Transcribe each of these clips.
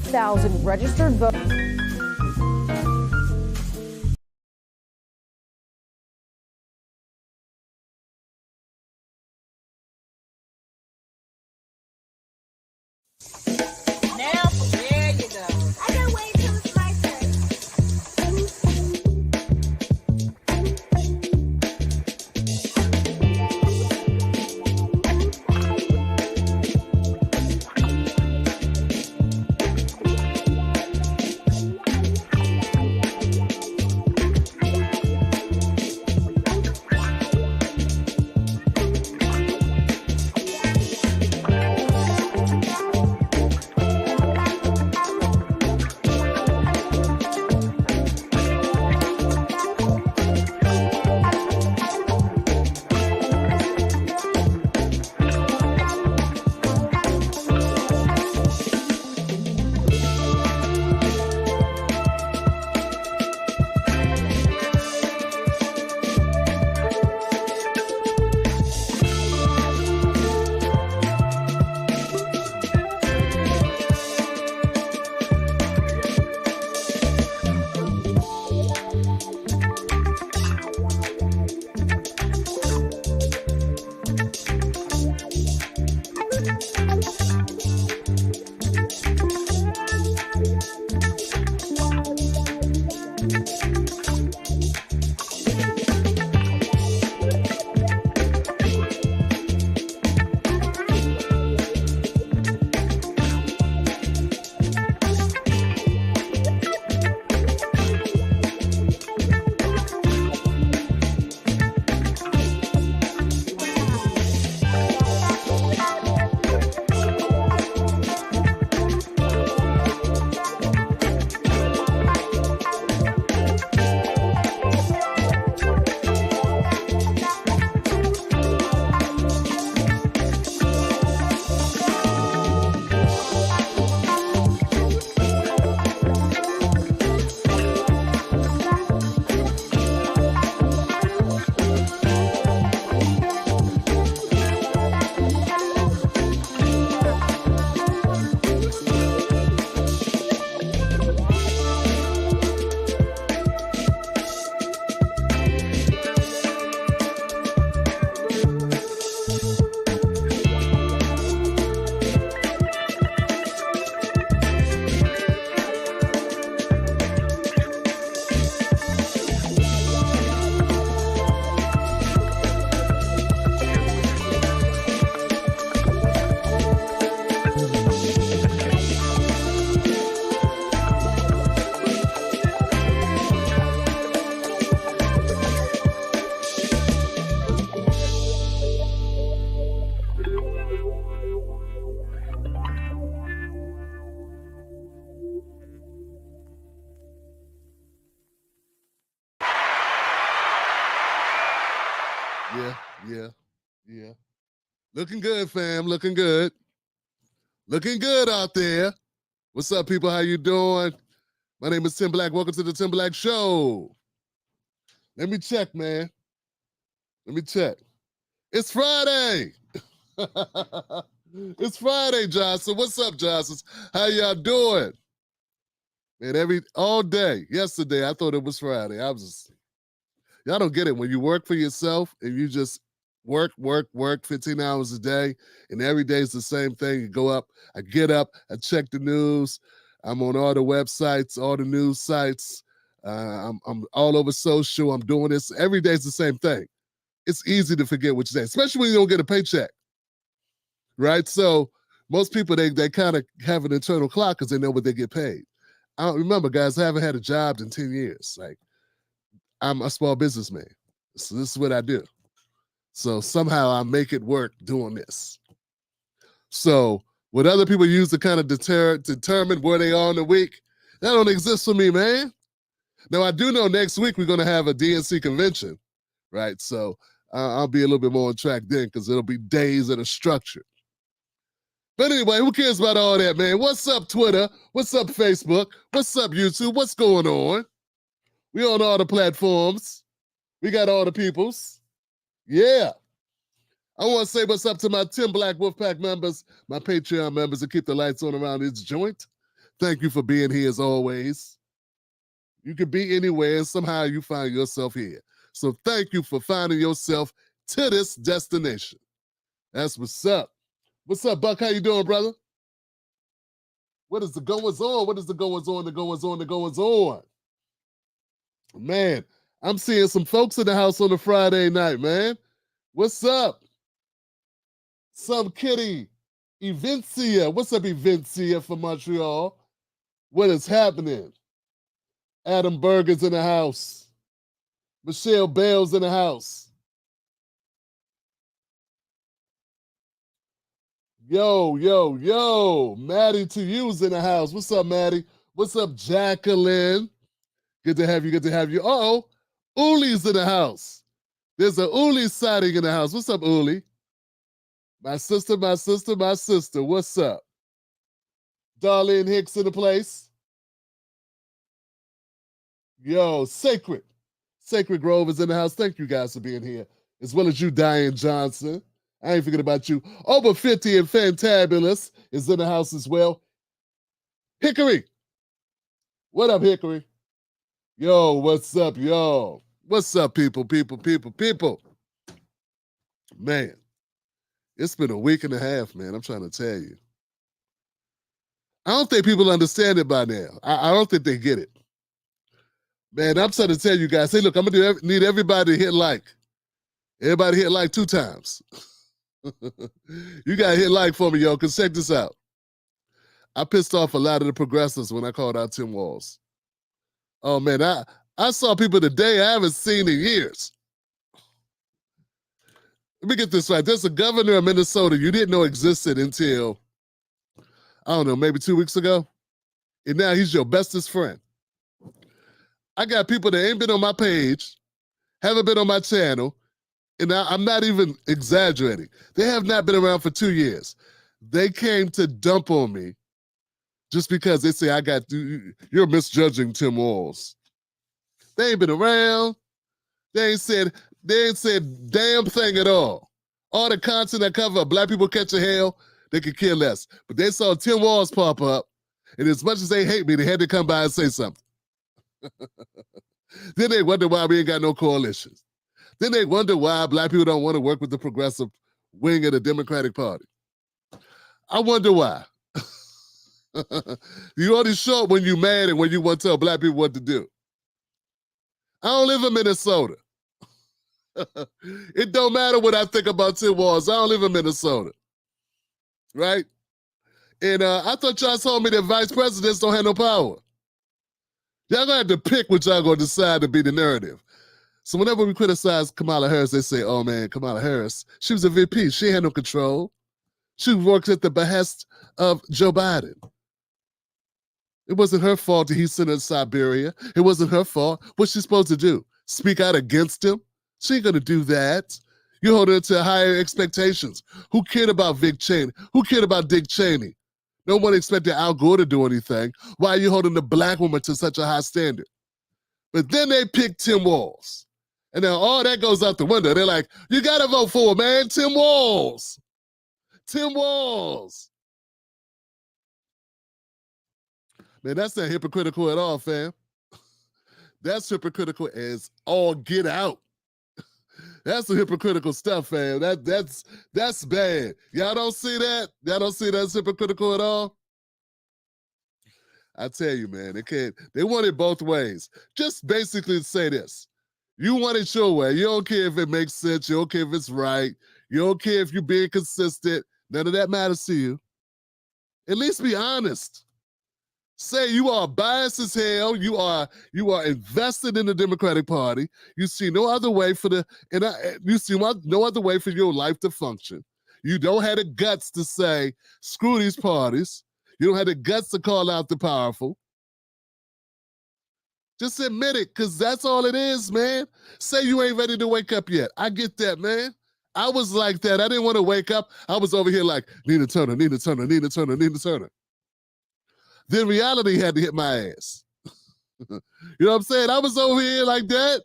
6,000 registered voters. Yeah. Looking good, fam. Looking good. Looking good out there. What's up, people? How you doing? My name is Tim Black. Welcome to the Tim Black Show. Let me check, man. Let me check. It's Friday. It's Friday, Johnson. What's up, Johnson? How y'all doing? Man, all day. Yesterday, I thought it was Friday. Y'all don't get it. When you work for yourself and you just work 15 hours a day, and every day is the same thing. You go up, I get up, I check the news. I'm on all the websites, all the news sites. I'm all over social. I'm doing this. Every day is the same thing. It's easy to forget what you're saying, especially when you don't get a paycheck, right? So most people, they kind of have an internal clock because they know what they get paid. I don't remember, guys, I haven't had a job in 10 years. Like, I'm a small businessman. So this is what I do. So somehow I make it work doing this. So what other people use to kind of determine where they are in the week, that don't exist for me, man. Now, I do know next week we're going to have a DNC convention, right? So I'll be a little bit more on track then because it'll be days that are structured. But anyway, who cares about all that, man? What's up, Twitter? What's up, Facebook? What's up, YouTube? What's going on? We on all the platforms. We got all the peoples. Yeah. I want to say what's up to my Tim Black Wolfpack members, my Patreon members that keep the lights on around this joint. Thank you for being here as always. You could be anywhere and somehow you find yourself here. So thank you for finding yourself to this destination. That's what's up. What's up, Buck? How you doing, brother? What is the goings on? What is the goings on? The goings on? The goings on? Man, I'm seeing some folks in the house on a Friday night, man. What's up? Some kitty, Evencia. What's up, Evencia from Montreal? What is happening? Adam Berger's in the house. Michelle Bell's in the house. Yo, yo, yo. Maddie to you's in the house. What's up, Maddie? What's up, Jacqueline? Good to have you. Good to have you. Uh-oh. Uli's in the house. There's a Uli sighting in the house. What's up, Uli? My sister, my sister, my sister. What's up? Darlene Hicks in the place. Yo, Sacred. Sacred Grove is in the house. Thank you guys for being here. As well as you, Diane Johnson. I ain't forgetting about you. Over 50 and Fantabulous is in the house as well. Hickory. What up, Hickory? Yo, what's up, yo? What's up, people? Man, it's been a week and a half, man. I'm trying to tell you. I don't think people understand it by now. I don't think they get it. Man, I'm trying to tell you guys, hey, look, I'm going to need everybody to hit like. Everybody hit like 2 times. You got to hit like for me, yo, because check this out. I pissed off a lot of the progressives when I called out Tim Walz. Oh, man, I saw people today I haven't seen in years. Let me get this right. There's a governor of Minnesota you didn't know existed until, I don't know, maybe 2 weeks ago. And now he's your bestest friend. I got people that ain't been on my page, haven't been on my channel, and I'm not even exaggerating. They have not been around for 2 years. They came to dump on me just because they say you're misjudging Tim Walz. They ain't been around. They ain't said damn thing at all. All the content I cover, black people catching hell, they could care less. But they saw Tim Walz pop up, and as much as they hate me, they had to come by and say something. Then they wonder why we ain't got no coalitions. Then they wonder why black people don't want to work with the progressive wing of the Democratic Party. I wonder why. You only show up when you're mad and when you want to tell black people what to do. I don't live in Minnesota. It don't matter what I think about Tim Walz. I don't live in Minnesota. Right? And I thought y'all told me that vice presidents don't have no power. Y'all gonna have to pick what y'all gonna decide to be the narrative. So whenever we criticize Kamala Harris, they say, oh man, Kamala Harris, she was a VP. She had no control. She worked at the behest of Joe Biden. It wasn't her fault that he sent her to Siberia. It wasn't her fault. What's she supposed to do? Speak out against him? She ain't gonna do that. You hold her to higher expectations. Who cared about Vic Cheney? Who cared about Dick Cheney? No one expected Al Gore to do anything. Why are you holding the black woman to such a high standard? But then they picked Tim Walz. And now all that goes out the window. They're like, you gotta vote for him, man. Tim Walz. Tim Walz. Man, that's not hypocritical at all, fam. That's hypocritical as all get out. That's the hypocritical stuff, fam. That's bad. Y'all don't see that? Y'all don't see that's hypocritical at all? I tell you, man, they want it both ways. Just basically say this. You want it your way. You don't care if it makes sense. You don't care if it's right. You don't care if you're being consistent. None of that matters to you. At least be honest. Say you are biased as hell. You are invested in the Democratic Party. You see no other way you see no other way for your life to function. You don't have the guts to say, screw these parties. You don't have the guts to call out the powerful. Just admit it, because that's all it is, man. Say you ain't ready to wake up yet. I get that, man. I was like that. I didn't want to wake up. I was over here like, Nina Turner, Nina Turner, Nina Turner, Nina Turner. Then reality had to hit my ass. You know what I'm saying? I was over here like that,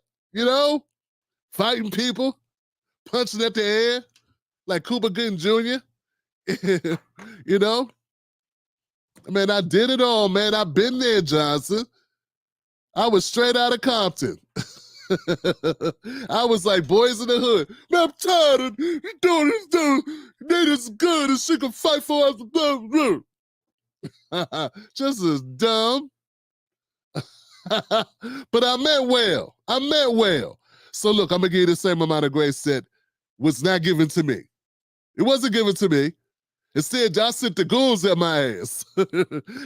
fighting people, punching at the air, like Cuba Gooding Jr., Man, I did it all, man. I've been there, Johnson. I was straight out of Compton. I was like Boys in the Hood. Man, I'm tired of doing this dude. They just good and she can fight for us. Just as dumb. But I meant well. I meant well. So look, I'm gonna give you the same amount of grace that was not given to me. It wasn't given to me. Instead, y'all sent the goons at my ass.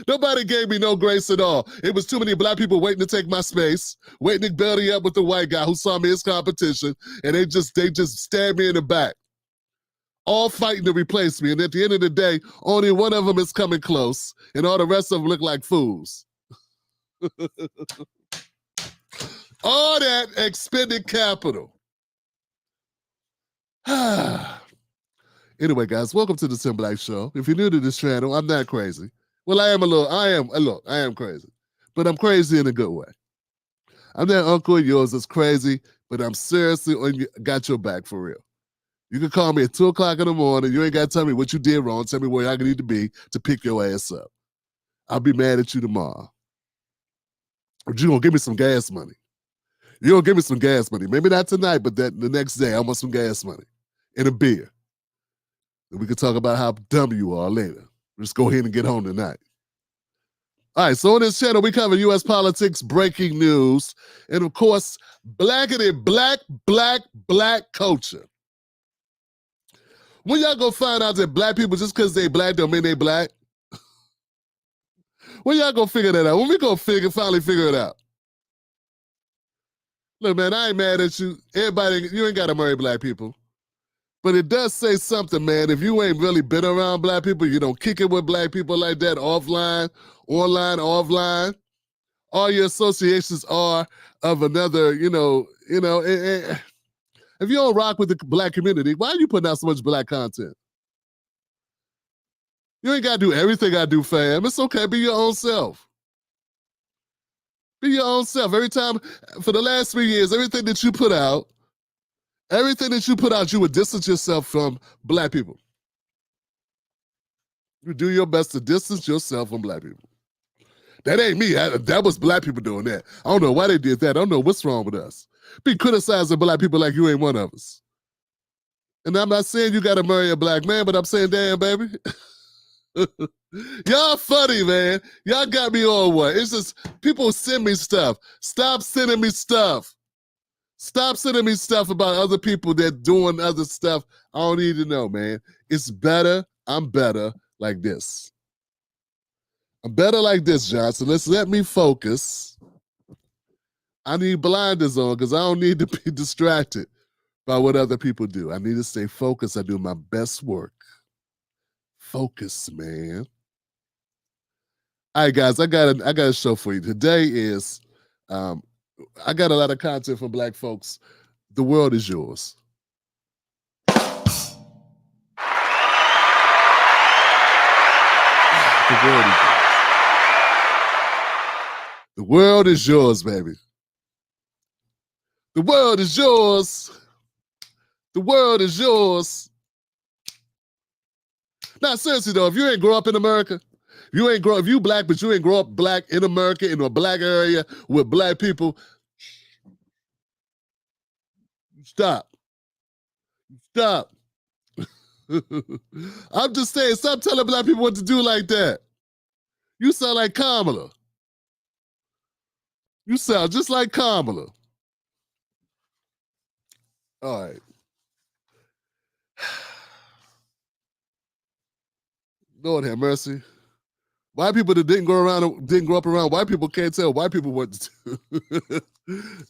Nobody gave me no grace at all. It was too many black people waiting to take my space, waiting to belly up with the white guy who saw me as competition, and they just stabbed me in the back, all fighting to replace me. And at the end of the day, only one of them is coming close, and all the rest of them look like fools. All that expended capital. Anyway, guys, welcome to the Tim Black Show. If you're new to this channel, I'm not crazy. Well, I am crazy. But I'm crazy in a good way. I'm that uncle of yours that's crazy, but I'm seriously got your back for real. You can call me at 2 o'clock in the morning. You ain't got to tell me what you did wrong. Tell me where I need to be to pick your ass up. I'll be mad at you tomorrow. But you're going to give me some gas money. You're going to give me some gas money. Maybe not tonight, but the next day, I want some gas money and a beer. And we can talk about how dumb you are later. Just go ahead and get home tonight. All right, so on this channel, we cover U.S. politics, breaking news, and of course, black culture. When y'all gonna find out that black people, just because they black don't mean they black? When y'all gonna figure that out? When we gonna finally figure it out? Look, man, I ain't mad at you. Everybody, you ain't gotta marry black people. But it does say something, man. If you ain't really been around black people, you don't kick it with black people like that, offline, online, offline. All your associations are of another, if you don't rock with the black community, why are you putting out so much black content? You ain't got to do everything I do, fam. It's okay. Be your own self. Be your own self. Every time, for the last 3 years, everything that you put out, you would distance yourself from black people. You do your best to distance yourself from black people. That ain't me. That was black people doing that. I don't know why they did that. I don't know what's wrong with us. Be criticizing black people like you ain't one of us. And I'm not saying you got to marry a black man, but I'm saying, damn, baby. Y'all funny, man. Y'all got me on one. It's just people send me stuff. Stop sending me stuff. Stop sending me stuff about other people that doing other stuff. I don't need to know, man. It's better. I'm better like this. I'm better like this, Johnson. Let me focus. I need blinders on because I don't need to be distracted by what other people do. I need to stay focused. I do my best work. Focus, man. All right, guys, I got a show for you. Today is I got a lot of content from black folks. The world is yours. The world is yours. The world is yours, baby. The world is yours. The world is yours. Now, seriously though, if you ain't grow up in America, if you black, but you ain't grow up black in America, in a black area with black people, stop. Stop. I'm just saying, stop telling black people what to do like that. You sound like Kamala. You sound just like Kamala. All right. Lord have mercy. White people that didn't grow up around white people can't tell white people what to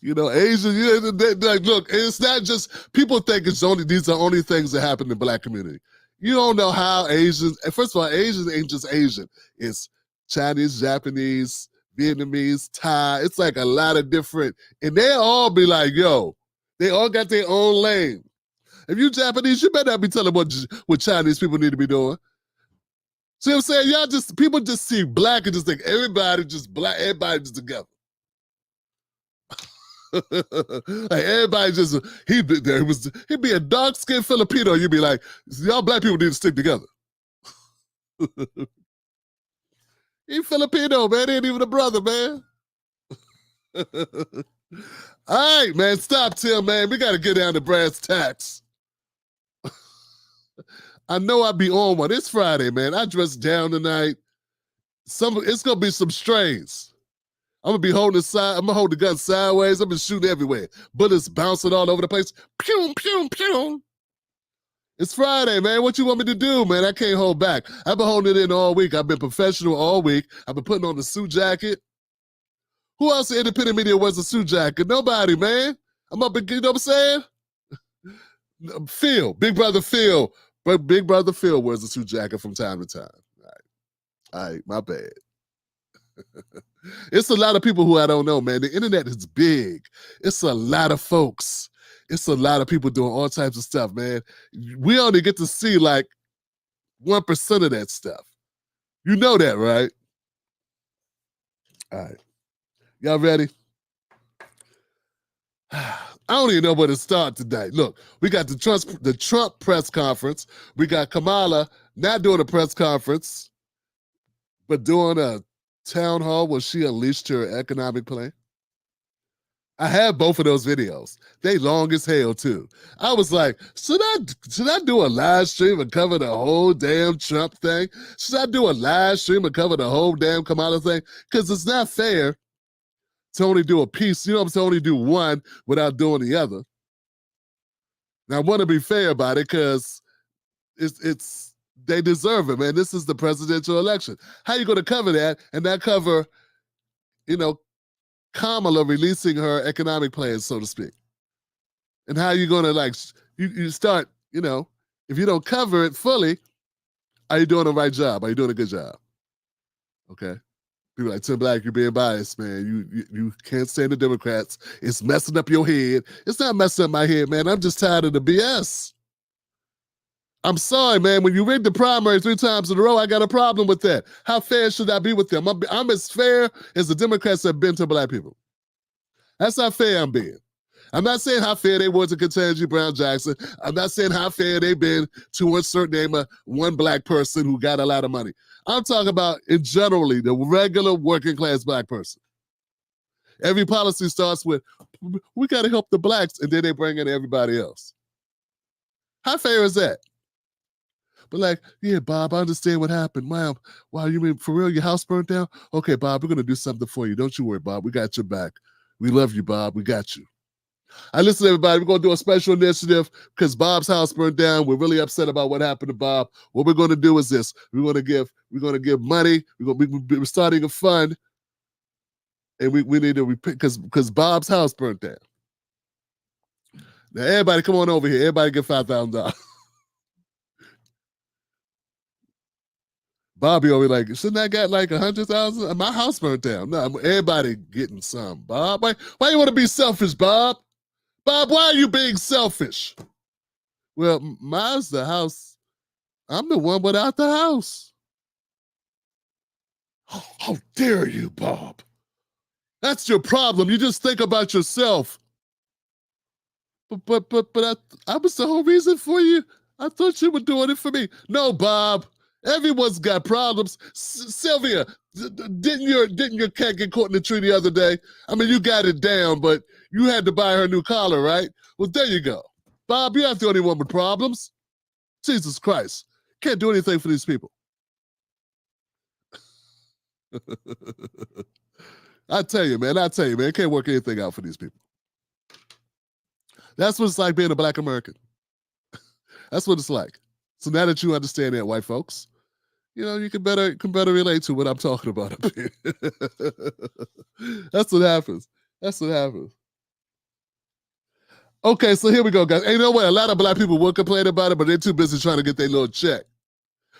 do. Asians, look, it's not just, people think these are only things that happen in the black community. You don't know how Asians, first of all, Asians ain't just Asian. It's Chinese, Japanese, Vietnamese, Thai. It's like a lot of different, and they all be like, yo, they all got their own lane. If you Japanese, you better not be telling what Chinese people need to be doing. See what I'm saying? People just see black and just think everybody just black, everybody just together. Like everybody just, he'd be a dark-skinned Filipino, you'd be like, y'all black people need to stick together. He Filipino, man. He ain't even a brother, man. All right, man. Stop, Tim, man. We got to get down to brass tacks. I know I'll be on one. It's Friday, man. I dressed down tonight. It's gonna be some strains. I'm gonna be holding I'm gonna hold the gun sideways. I'm gonna shoot everywhere. Bullets bouncing all over the place. Pew, pew, pew. It's Friday, man. What you want me to do, man? I can't hold back. I've been holding it in all week. I've been professional all week. I've been putting on the suit jacket. Who else in independent media wears a suit jacket? Nobody, man. I'm up, you know what I'm saying? Phil, Big Brother Phil. But Big Brother Phil wears a suit jacket from time to time. All right, my bad. It's a lot of people who I don't know, man. The internet is big. It's a lot of folks. It's a lot of people doing all types of stuff, man. We only get to see like 1% of that stuff. You know that, right? All right. Y'all ready? I don't even know where to start today. Look, we got the Trump press conference. We got Kamala not doing a press conference, but doing a town hall where she unleashed her economic plan. I have both of those videos. They long as hell too. I was like, should I do a live stream and cover the whole damn Trump thing? Should I do a live stream and cover the whole damn Kamala thing? Because it's not fair to only do a piece, you know what I'm saying, only do one without doing the other. Now I want to be fair about it because it's they deserve it, man. This is the presidential election. How you going to cover that and not cover, Kamala releasing her economic plans, so to speak? And how you going to you start, if you don't cover it fully, are you doing the right job? Are you doing a good job? Okay. People like, Tim Black, you're being biased, man. You can't stand the Democrats. It's messing up your head. It's not messing up my head, man. I'm just tired of the BS. I'm sorry, man. When you rig the primary 3 times in a row, I got a problem with that. How fair should I be with them? I'm as fair as the Democrats have been to Black people. That's how fair I'm being. I'm not saying how fair they were to Ketanji Brown Jackson. I'm not saying how fair they've been to insert name of one Black person who got a lot of money. I'm talking about, in generally, the regular working class Black person. Every policy starts with, we got to help the Blacks, and then they bring in everybody else. How fair is that? But yeah, Bob, I understand what happened. Wow, you mean for real, your house burnt down? Okay, Bob, we're going to do something for you. Don't you worry, Bob. We got your back. We love you, Bob. We got you. I listen, everybody. We're going to do a special initiative because Bob's house burned down. We're really upset about what happened to Bob. What we're going to do is this. We're going to give money. We're starting a fund. And we need to repay because Bob's house burnt down. Now, everybody, come on over here. Everybody get $5,000. Bobby over like, shouldn't I got like 100,000? My house burnt down. No, everybody getting some. Bob, why you want to be selfish, Bob? Bob, why are you being selfish? Well, mine's the house. I'm the one without the house. How dare you, Bob? That's your problem. You just think about yourself. But I was the whole reason for you. I thought you were doing it for me. No, Bob. Everyone's got problems. Sylvia, didn't your cat get caught in the tree the other day? I mean, you got it down, but you had to buy her a new collar, right? Well, there you go. Bob, you're not the only one with problems. Jesus Christ. Can't do anything for these people. I tell you, man, can't work anything out for these people. That's what it's like being a Black American. That's what it's like. So now that you understand that, white folks, you can better relate to what I'm talking about up here. That's what happens. Okay, so here we go, guys. Hey, you know what? A lot of Black people will complain about it, but they're too busy trying to get their little check.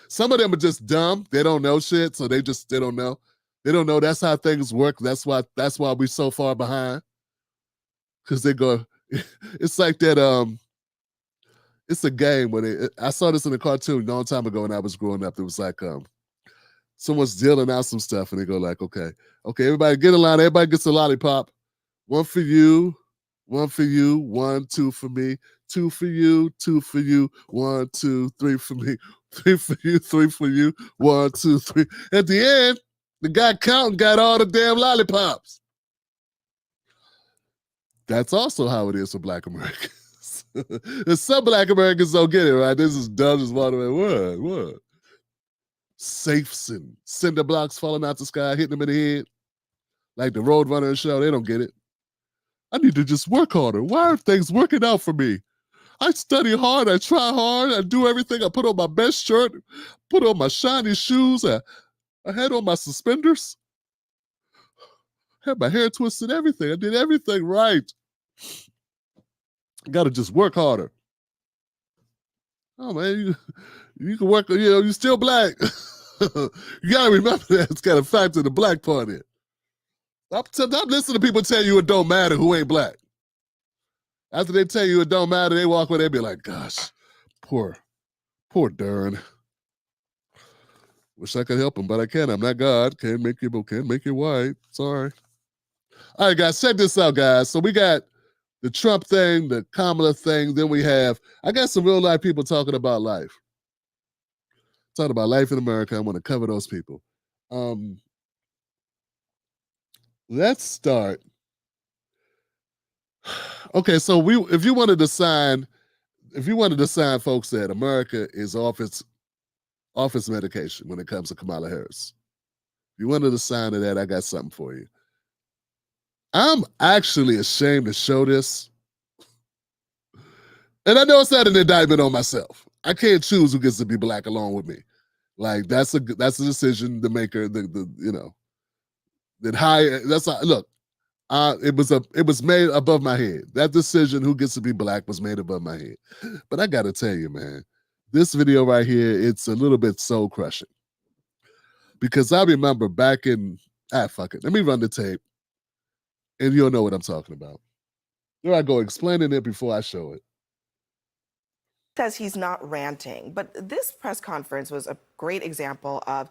Some of them are just dumb. They don't know shit, so they don't know. They don't know that's how things work. That's why we're so far behind. Because they go, it's like that, it's a game where I saw this in a cartoon a long time ago when I was growing up. It was like someone's dealing out some stuff and they go like, okay, everybody get in line. Everybody gets a lollipop. 1 for you, 1 for you, 1, 2 for me, 2 for you, 2 for you, 1, 2, 3 for me, 3 for you, 3 for you, 1, 2, 3. At the end, The guy counting got all the damn lollipops. That's also how it is for Black Americans. And some Black Americans don't get it, right? This is dumb as water. What? Safes and cinder blocks falling out the sky, hitting them in the head. Like the Roadrunner show, they don't get it. I need to just work harder. Why are things working out for me? I study hard, I try hard, I do everything. I put on my best shirt, put on my shiny shoes, I had on my suspenders, had my hair twisted, everything. I did everything right. Got to just work harder. Oh man, you can work, you're still Black. You got to remember that. It's got a factor the Black part in. I'm listening to people tell you it don't matter who ain't Black. After they tell you it don't matter, they walk away, they be like, gosh, poor Darren. Wish I could help him, but I can't. I'm not God. Can't make you white. Sorry. All right, guys, check this out, guys. So we got the Trump thing, the Kamala thing. Then I got some real life people talking about life. Talking about life in America. I want to cover those people. Let's start. Okay, so if you wanted to sign folks that America is off its medication when it comes to Kamala Harris. If you wanted to sign to that, I got something for you. I'm actually ashamed to show this. And I know it's not an indictment on myself. I can't choose who gets to be Black along with me. Like that's a decision the maker, it was made above my head. That decision, who gets to be Black, was made above my head. But I got to tell you, man, this video right here, it's a little bit soul crushing. Because I remember back in, fuck it. Let me run the tape and you'll know what I'm talking about. There I go, explaining it before I show it. Says he's not ranting, but this press conference was a great example of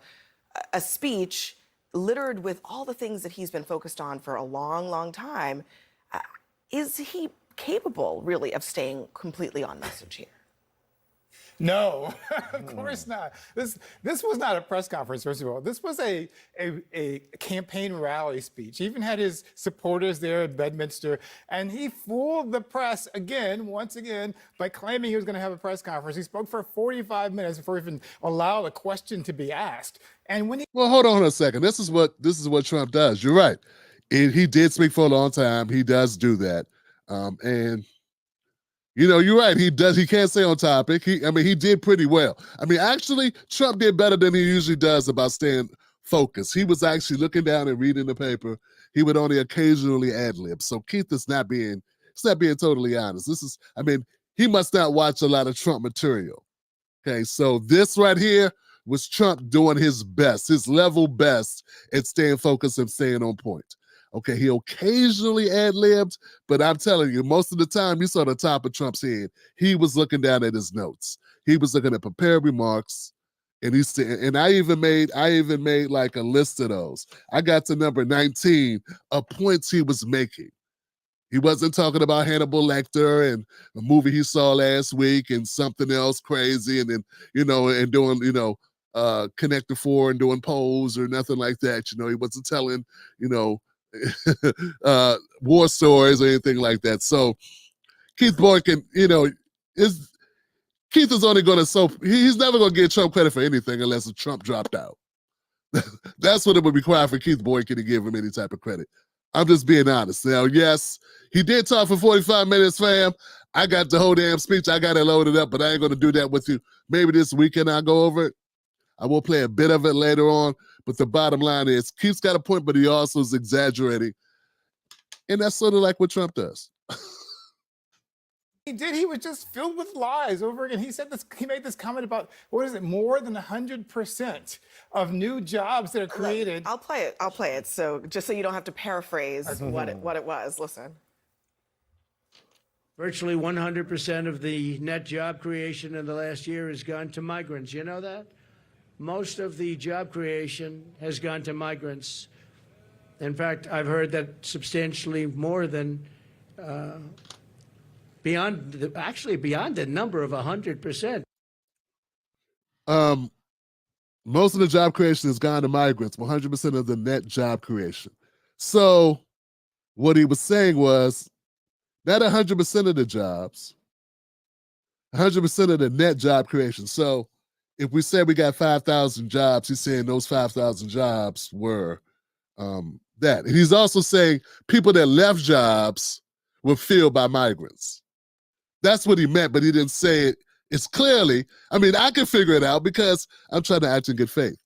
a speech littered with all the things that he's been focused on for a long, long time. Is he capable, really, of staying completely on message here? No, of course not. This was not a press conference, first of all. This was a campaign rally speech. He even had his supporters there at Bedminster, and he fooled the press once again, by claiming he was going to have a press conference. He spoke for 45 minutes before he even allowed a question to be asked. And when Well, hold on a second. This is what Trump does. You're right. He did speak for a long time. He does do that. And you're right. He does. He can't stay on topic. He did pretty well. Actually, Trump did better than he usually does about staying focused. He was actually looking down and reading the paper. He would only occasionally ad-lib. So Keith is not being totally honest. He must not watch a lot of Trump material. Okay, so this right here was Trump doing his best, his level best at staying focused and staying on point. Okay, he occasionally ad-libbed, but I'm telling you, most of the time you saw the top of Trump's head. He was looking down at his notes. He was looking at prepared remarks, and I even made like a list of those. I got to number 19 of points he was making. He wasn't talking about Hannibal Lecter and a movie he saw last week and something else crazy, and then and doing Connector 4 and doing polls or nothing like that. He wasn't telling war stories or anything like that. So Keith Boykin, Keith is only going to he's never going to get Trump credit for anything unless Trump dropped out. That's what it would require for Keith Boykin to give him any type of credit. I'm just being honest. Now, yes, he did talk for 45 minutes, fam. I got the whole damn speech. I got it loaded up, but I ain't going to do that with you. Maybe this weekend I'll go over it. I will play a bit of it later on, but the bottom line is Keith's got a point, but he also is exaggerating. And that's sort of like what Trump does. he did, he was just filled with lies over again. He made this comment about, more than 100% of new jobs that are created. Look, I'll play it. So just so you don't have to paraphrase what it was. Listen. Virtually 100% of the net job creation in the last year has gone to migrants. You know that? Most of the job creation has gone to migrants. In fact, I've heard that substantially more than beyond the number of 100%. Most of the job creation has gone to migrants, 100% of the net job creation. So what he was saying was not 100% of the jobs, 100% of the net job creation. So if we say we got 5,000 jobs, he's saying those 5,000 jobs were that. And he's also saying people that left jobs were filled by migrants. That's what he meant, but he didn't say it. It's clearly, I mean, I can figure it out because I'm trying to act in good faith.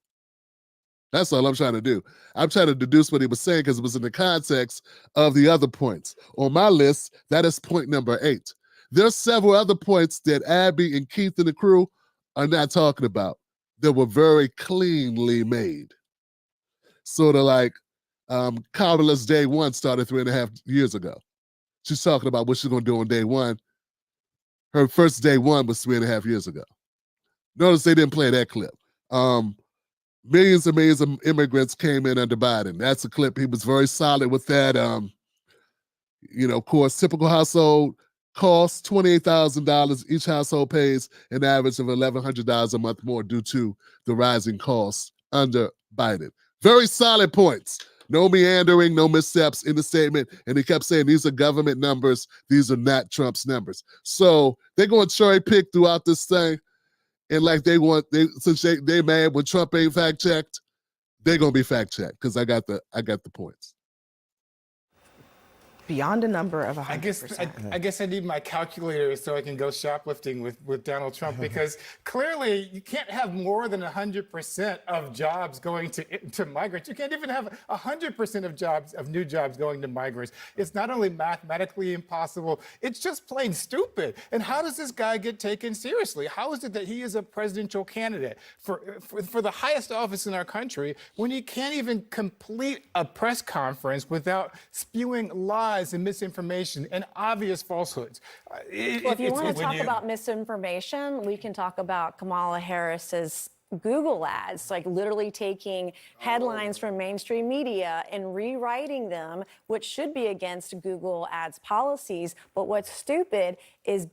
That's all I'm trying to do. I'm trying to deduce what he was saying because it was in the context of the other points. On my list, that is point number 8. There's several other points that Abby and Keith and the crew are not talking about that were very cleanly made. Sort of like Kamala's day one started 3.5 years ago. She's talking about what she's going to do on day one. Her first day one was 3.5 years ago. Notice they didn't play that clip. Millions and millions of immigrants came in under Biden. That's a clip. He was very solid with that. Of course, typical household costs $28,000. Each household pays an average of $1,100 a month more due to the rising costs under Biden. Very solid points. No meandering, no missteps in the statement. And he kept saying these are government numbers. These are not Trump's numbers. So they're going to cherry pick throughout this thing. And like since they mad when Trump ain't fact checked, they're gonna be fact checked because I got the points. Beyond a number of 100%. I guess I need my calculator so I can go shoplifting with Donald Trump because clearly you can't have more than 100% of jobs going to migrants. You can't even have 100% of new jobs going to migrants. It's not only mathematically impossible, it's just plain stupid. And how does this guy get taken seriously? How is it that he is a presidential candidate for the highest office in our country when he can't even complete a press conference without spewing lies and misinformation and obvious falsehoods? Well, if you want to talk about misinformation, we can talk about Kamala Harris's Google ads, like literally taking headlines from mainstream media and rewriting them, which should be against Google ads policies. But what's stupid is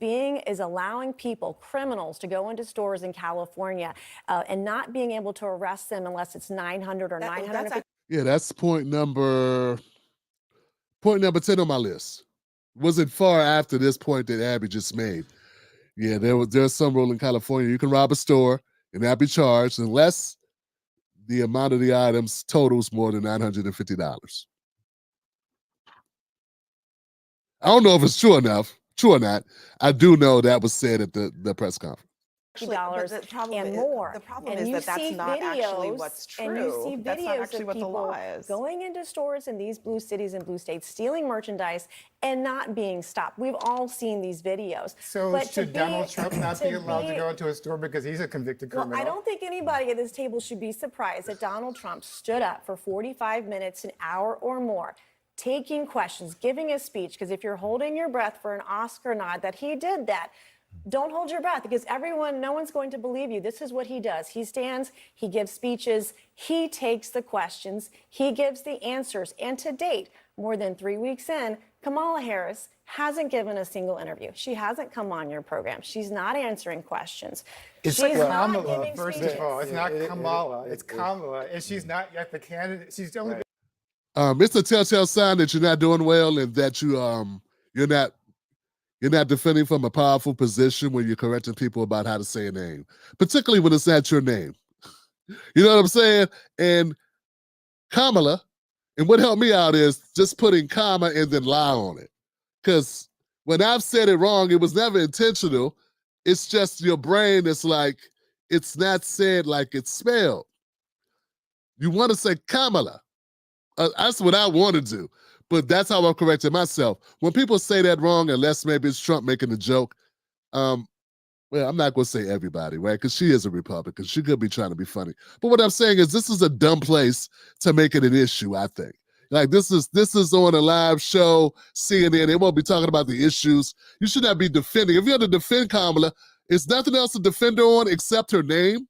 allowing criminals, to go into stores in California and not being able to arrest them unless it's 900 or 950. Yeah, that's point number 10 on my list. Wasn't far after this point that Abby just made. Yeah, there's some rule in California. You can rob a store and not be charged unless the amount of the items totals more than $950. I don't know if it's true or not. I do know that was said at the press conference. $50 and more. The problem is that's not actually what's true. And you see that's not videos actually of what the people law is. going into stores in these blue cities and blue states, stealing merchandise and not being stopped. We've all seen these videos. So should Donald Trump not be allowed to go into a store because he's a convicted criminal? Well, I don't think anybody at this table should be surprised that Donald Trump stood up for 45 minutes, an hour or more, taking questions, giving a speech, because if you're holding your breath for an Oscar nod, that he did that. Don't hold your breath because no one's going to believe you. This is what he does. He stands, he gives speeches, he takes the questions, he gives the answers. And to date, more than 3 weeks in, Kamala Harris hasn't given a single interview. She hasn't come on your program. She's not answering questions. It's She's not Kamala, giving first speeches. of all. It's not Kamala. It's Kamala. And she's not yet the candidate. She's only It's a telltale sign that you're not doing well and that you're not defending from a powerful position when you're correcting people about how to say a name, particularly when it's not your name. You know what I'm saying? And Kamala, and what helped me out is just putting comma and then lie on it. Because when I've said it wrong, it was never intentional. It's just your brain is like, it's not said like it's spelled. You want to say Kamala. That's what I want to do. But that's how I'm correcting myself. When people say that wrong, unless maybe it's Trump making a joke, well, I'm not going to say everybody, right? Because she is a Republican. She could be trying to be funny. But what I'm saying is this is a dumb place to make it an issue, I think. Like this is on a live show, CNN. They won't be talking about the issues. You should not be defending. If you're to defend Kamala, it's nothing else to defend her on except her name.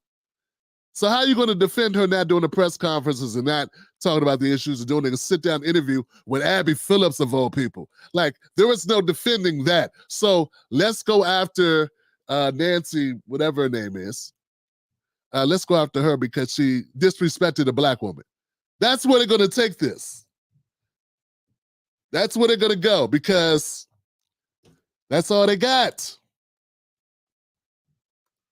So how are you going to defend her not doing the press conferences and not talking about the issues and doing a sit-down interview with Abby Phillips of all people? Like, there is no defending that. So let's go after Nancy, whatever her name is, let's go after her because she disrespected a black woman. That's where they're going to take this. That's where they're going to go because that's all they got.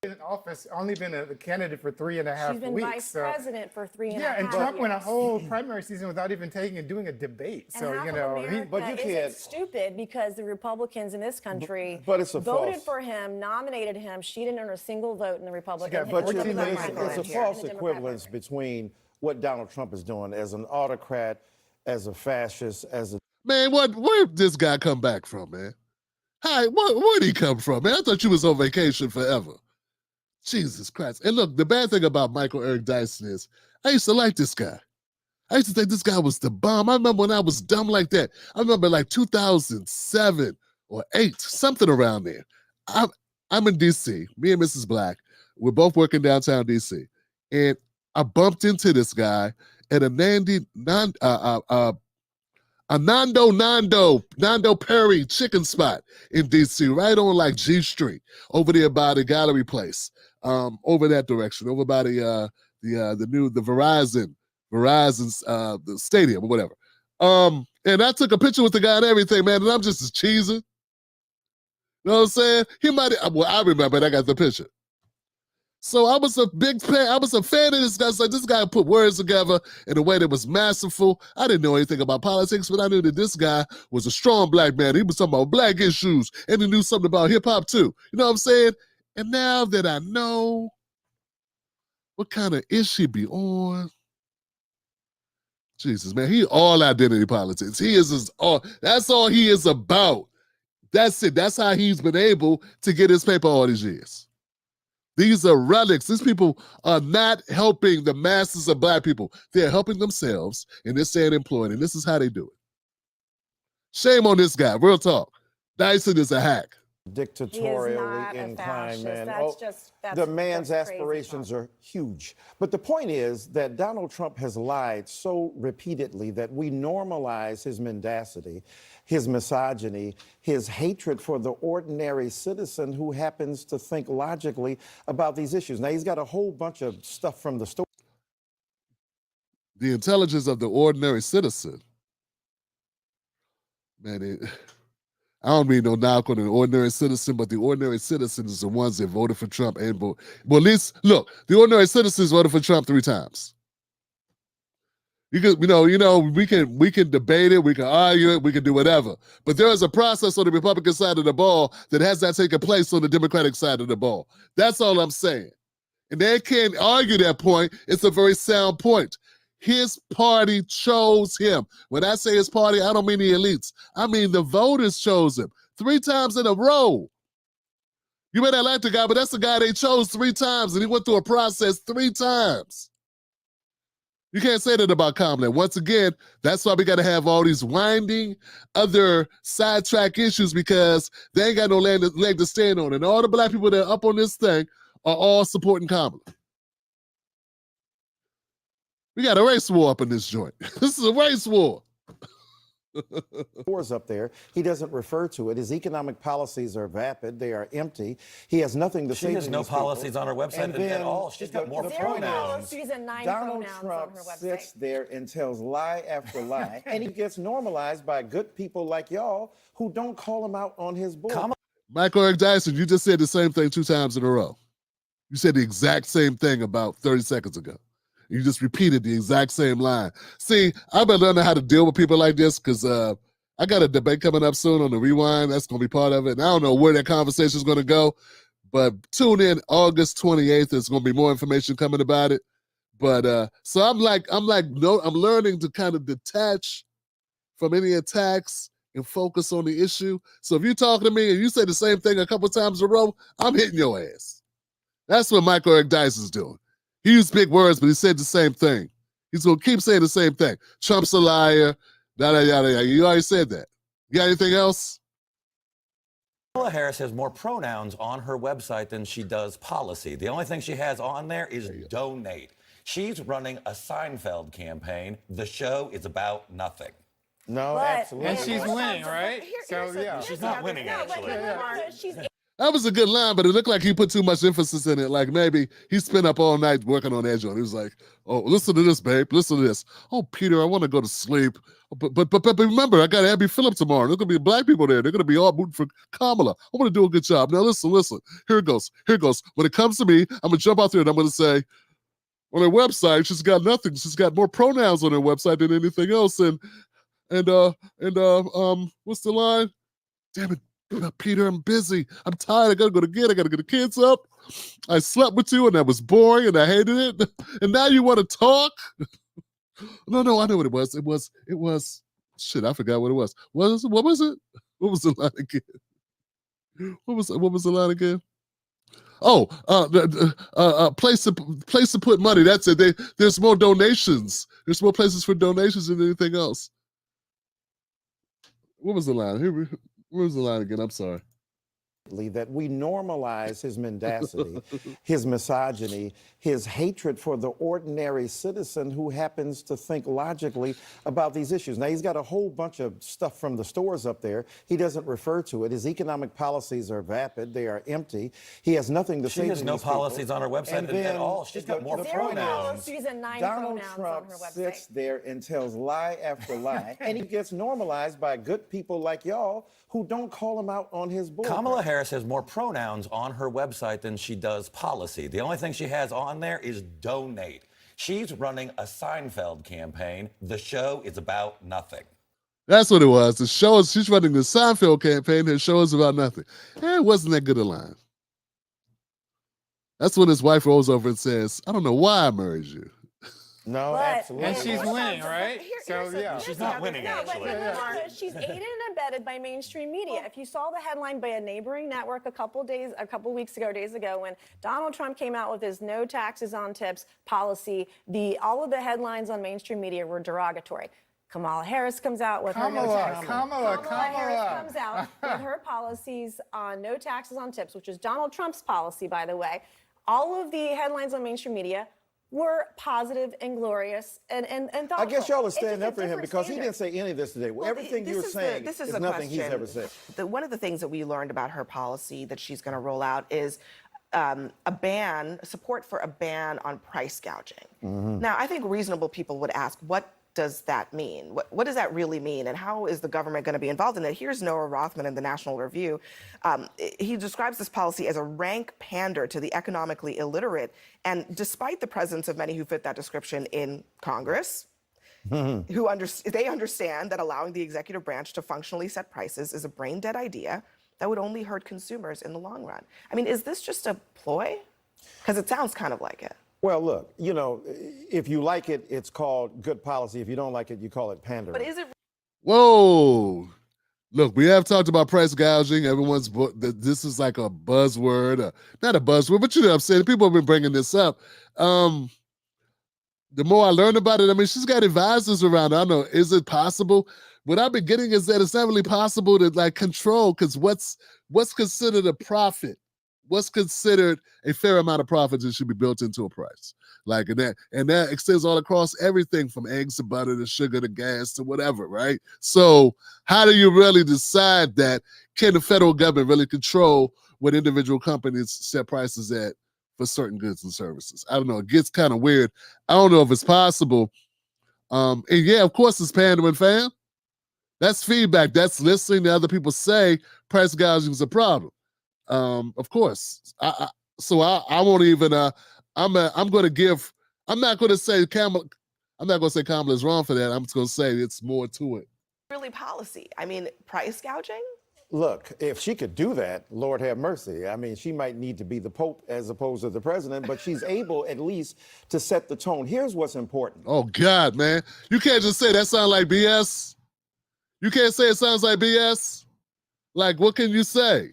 In office, only been a candidate for 3.5 She's been weeks. vice president for 3.5 years. Yeah, and Trump went a whole primary season without even doing a debate. And So, half you of know, America but you can't- isn't stupid because the Republicans in this country But it's a voted false- for him, nominated him. She didn't earn a single vote in the Republican. got But We're you, taking Democratic that primary it's a here, false in the Democratic equivalence primary. between what Donald Trump is doing as an autocrat, as a fascist, as a Man, where'd this guy come back from, man? Hi, where'd he come from, man? I thought you was on vacation forever. Jesus Christ. And look, the bad thing about Michael Eric Dyson is I used to like this guy. I used to think this guy was the bomb. I remember when I was dumb like that. I remember like 2007 or 8, something around there. I'm in D.C., me and Mrs. Black. We're both working downtown D.C. And I bumped into this guy at a Nando Perry chicken spot in DC, right on like G Street, over there by the Gallery Place, over that direction, over by the Verizon's the stadium or whatever. And I took a picture with the guy and everything, man, and I'm just as cheesing. You know what I'm saying? He might, well, I remember it, I got the picture. So I was a big fan. I was a fan of this guy. So this guy put words together in a way that was masterful. I didn't know anything about politics, but I knew that this guy was a strong black man. He was talking about black issues, and he knew something about hip hop too. You know what I'm saying? And now that I know what kind of ish he be on, Jesus, man, he all identity politics. He is all. That's all he is about. That's it. That's how he's been able to get his paper all these years. These are relics. These people are not helping the masses of black people. They're helping themselves, and they're staying employed, and this is how they do it. Shame on this guy. Real talk. Dyson is a hack. dictatorially inclined man. The man's aspirations are huge. But the point is that Donald Trump has lied so repeatedly that we normalize his mendacity, his misogyny, his hatred for the ordinary citizen who happens to think logically about these issues. Now, he's got a whole bunch of stuff from the story. The intelligence of the ordinary citizen. Man, I don't mean no knock on an ordinary citizen, but the ordinary citizens is the ones that voted for Trump and vote. Well, at least, look, the ordinary citizens voted for Trump 3 times. You can, we can debate it, we can argue it, we can do whatever. But there is a process on the Republican side of the ball that has not taken place on the Democratic side of the ball. That's all I'm saying. And they can't argue that point. It's a very sound point. His party chose him. When I say his party, I don't mean the elites. I mean the voters chose him 3 times in a row. You may not like the guy, but that's the guy they chose 3 times, and he went through a process 3 times. You can't say that about Kamala. Once again, that's why we got to have all these winding other sidetrack issues because they ain't got no leg to stand on. And all the black people that are up on this thing are all supporting Kamala. We got a race war up in this joint. This is a race war. Up there. He doesn't refer to it. His economic policies are vapid. They are empty. He has nothing to say to these people. She has no policies on her website at all. She's got more pronouns. She's at 9 Donald pronouns Trump on her website. sits there and tells lie after lie, and he gets normalized by good people like y'all who don't call him out on his board. Michael Eric Dyson, you just said the same thing 2 times in a row. You said the exact same thing about 30 seconds ago. You just repeated the exact same line. See, I've been learning how to deal with people like this because I got a debate coming up soon on the Rewind. That's going to be part of it. And I don't know where that conversation is going to go, but tune in August 28th. There's going to be more information coming about it. But so I'm learning to kind of detach from any attacks and focus on the issue. So if you talk to me and you say the same thing a couple times in a row, I'm hitting your ass. That's what Michael Eric Dyson's doing. He used big words, but he said the same thing. He's going to keep saying the same thing. Trump's a liar, yada, yada, yada. You already said that. You got anything else? Kamala Harris has more pronouns on her website than she does policy. The only thing she has on there is donate. She's running a Seinfeld campaign. The show is about nothing. No, But- absolutely. And she's winning, right? Here's So, yeah. She's not winning, actually. She's That was a good line, but it looked like he put too much emphasis in it. Like maybe he spent up all night working on that joint. He was like, "Oh, listen to this, babe. Listen to this. Oh, Peter, I want to go to sleep, but remember, I got Abby Phillip tomorrow. There's gonna be black people there. They're gonna be all rooting for Kamala. I want to do a good job. Now listen. Here it goes. When it comes to me, I'm gonna jump out there and I'm gonna say, on her website, she's got nothing. She's got more pronouns on her website than anything else. And what's the line? Damn it. Peter, I'm busy. I'm tired. I gotta go to bed. I gotta get the kids up. I slept with you and that was boring and I hated it. And now you want to talk? No, I know what it was. It was shit, I forgot what it was. What was it? What was the line again? What was the line again? Oh, place to put money. That's it. There's more donations. There's more places for donations than anything else. What was the line? Where was the line again? I'm sorry. That we normalize his mendacity, his misogyny, his hatred for the ordinary citizen who happens to think logically about these issues. Now, he's got a whole bunch of stuff from the stores up there. He doesn't refer to it. His economic policies are vapid. They are empty. He has nothing to say to these people. She has no policies on her website at all. She's got more pronouns. She's a 9 Donald pronouns Trump on her website. sits there and tells lie after lie, and he gets normalized by good people like y'all who don't call him out on his bull. Kamala Harris has more pronouns on her website than she does policy. The only thing she has on there is donate. She's running a Seinfeld campaign. The show is about nothing. That's what it was. The show is, she's running the Seinfeld campaign. Her show is about nothing. It wasn't that good a line. That's when his wife rolls over and says, I don't know why I married you. No, But- absolutely. And she's winning, right? Here's yeah. She's not winning, No, but actually. she's aided and abetted by mainstream media. If you saw the headline by a neighboring network a couple days ago, when Donald Trump came out with his no taxes on tips policy, all of the headlines on mainstream media were derogatory. Kamala Harris comes out with her no taxes. Kamala Harris comes out with her policies on no taxes on tips, which is Donald Trump's policy, by the way. All of the headlines on mainstream media were positive and glorious and thoughtful. I guess y'all are It's standing just a up for him different because he standard. didn't say any of this today. Everything you're saying this is the nothing he's question. ever said. One of the things that we learned about her policy that she's going to roll out is support for a ban on price gouging. Now, I think reasonable people would ask, what does that mean? What does that really mean? And how is the government going to be involved in that? Here's Noah Rothman in the National Review. He describes this policy as a rank pander to the economically illiterate. And despite the presence of many who fit that description in Congress, they understand that allowing the executive branch to functionally set prices is a brain-dead idea that would only hurt consumers in the long run. I mean, is this just a ploy? Because it sounds kind of like it. Well, look, you know, if you like it, it's called good policy. If you don't like it, you call it pandering. But is it? Whoa. Look, we have talked about price gouging. This is like a buzzword. Not a buzzword, but you know what I'm saying? People have been bringing this up. The more I learn about it, I mean, she's got advisors around. I don't know, is it possible? What I've been getting is that it's not really possible to like control, because what's considered a profit? What's considered a fair amount of profit that should be built into a price? Like, and that extends all across everything from eggs to butter to sugar to gas to whatever, right? So how do you really decide that? Can the federal government really control what individual companies set prices at for certain goods and services? I don't know. It gets kind of weird. I don't know if it's possible. And yeah, of course it's pandering, fam. That's feedback. That's listening to other people say price gouging is a problem. Of course. So I won't even. I'm going to say Kamala. I'm not going to say Kamala is wrong for that. I'm just going to say it's more to it. Really policy. I mean, price gouging? Look, if she could do that, Lord have mercy. I mean, she might need to be the Pope as opposed to the president, but she's able at least to set the tone. Here's what's important. Oh, God, man. You can't just say that sounds like BS. You can't say it sounds like BS. Like, what can you say?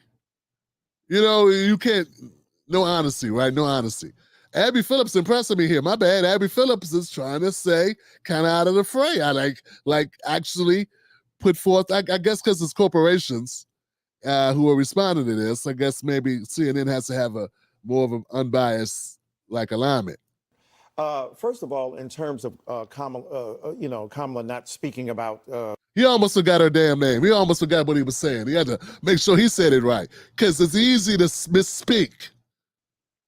You know, you can't. No honesty, right? No honesty. Abby Phillips impressing me here. My bad. Abby Phillips is trying to say kind of out of the fray. I like actually put forth, I guess because it's corporations who are responding to this. I guess maybe CNN has to have a more of an unbiased like alignment. First of all, in terms of Kamala not speaking about He almost forgot her damn name. He almost forgot what he was saying. He had to make sure he said it right because it's easy to misspeak.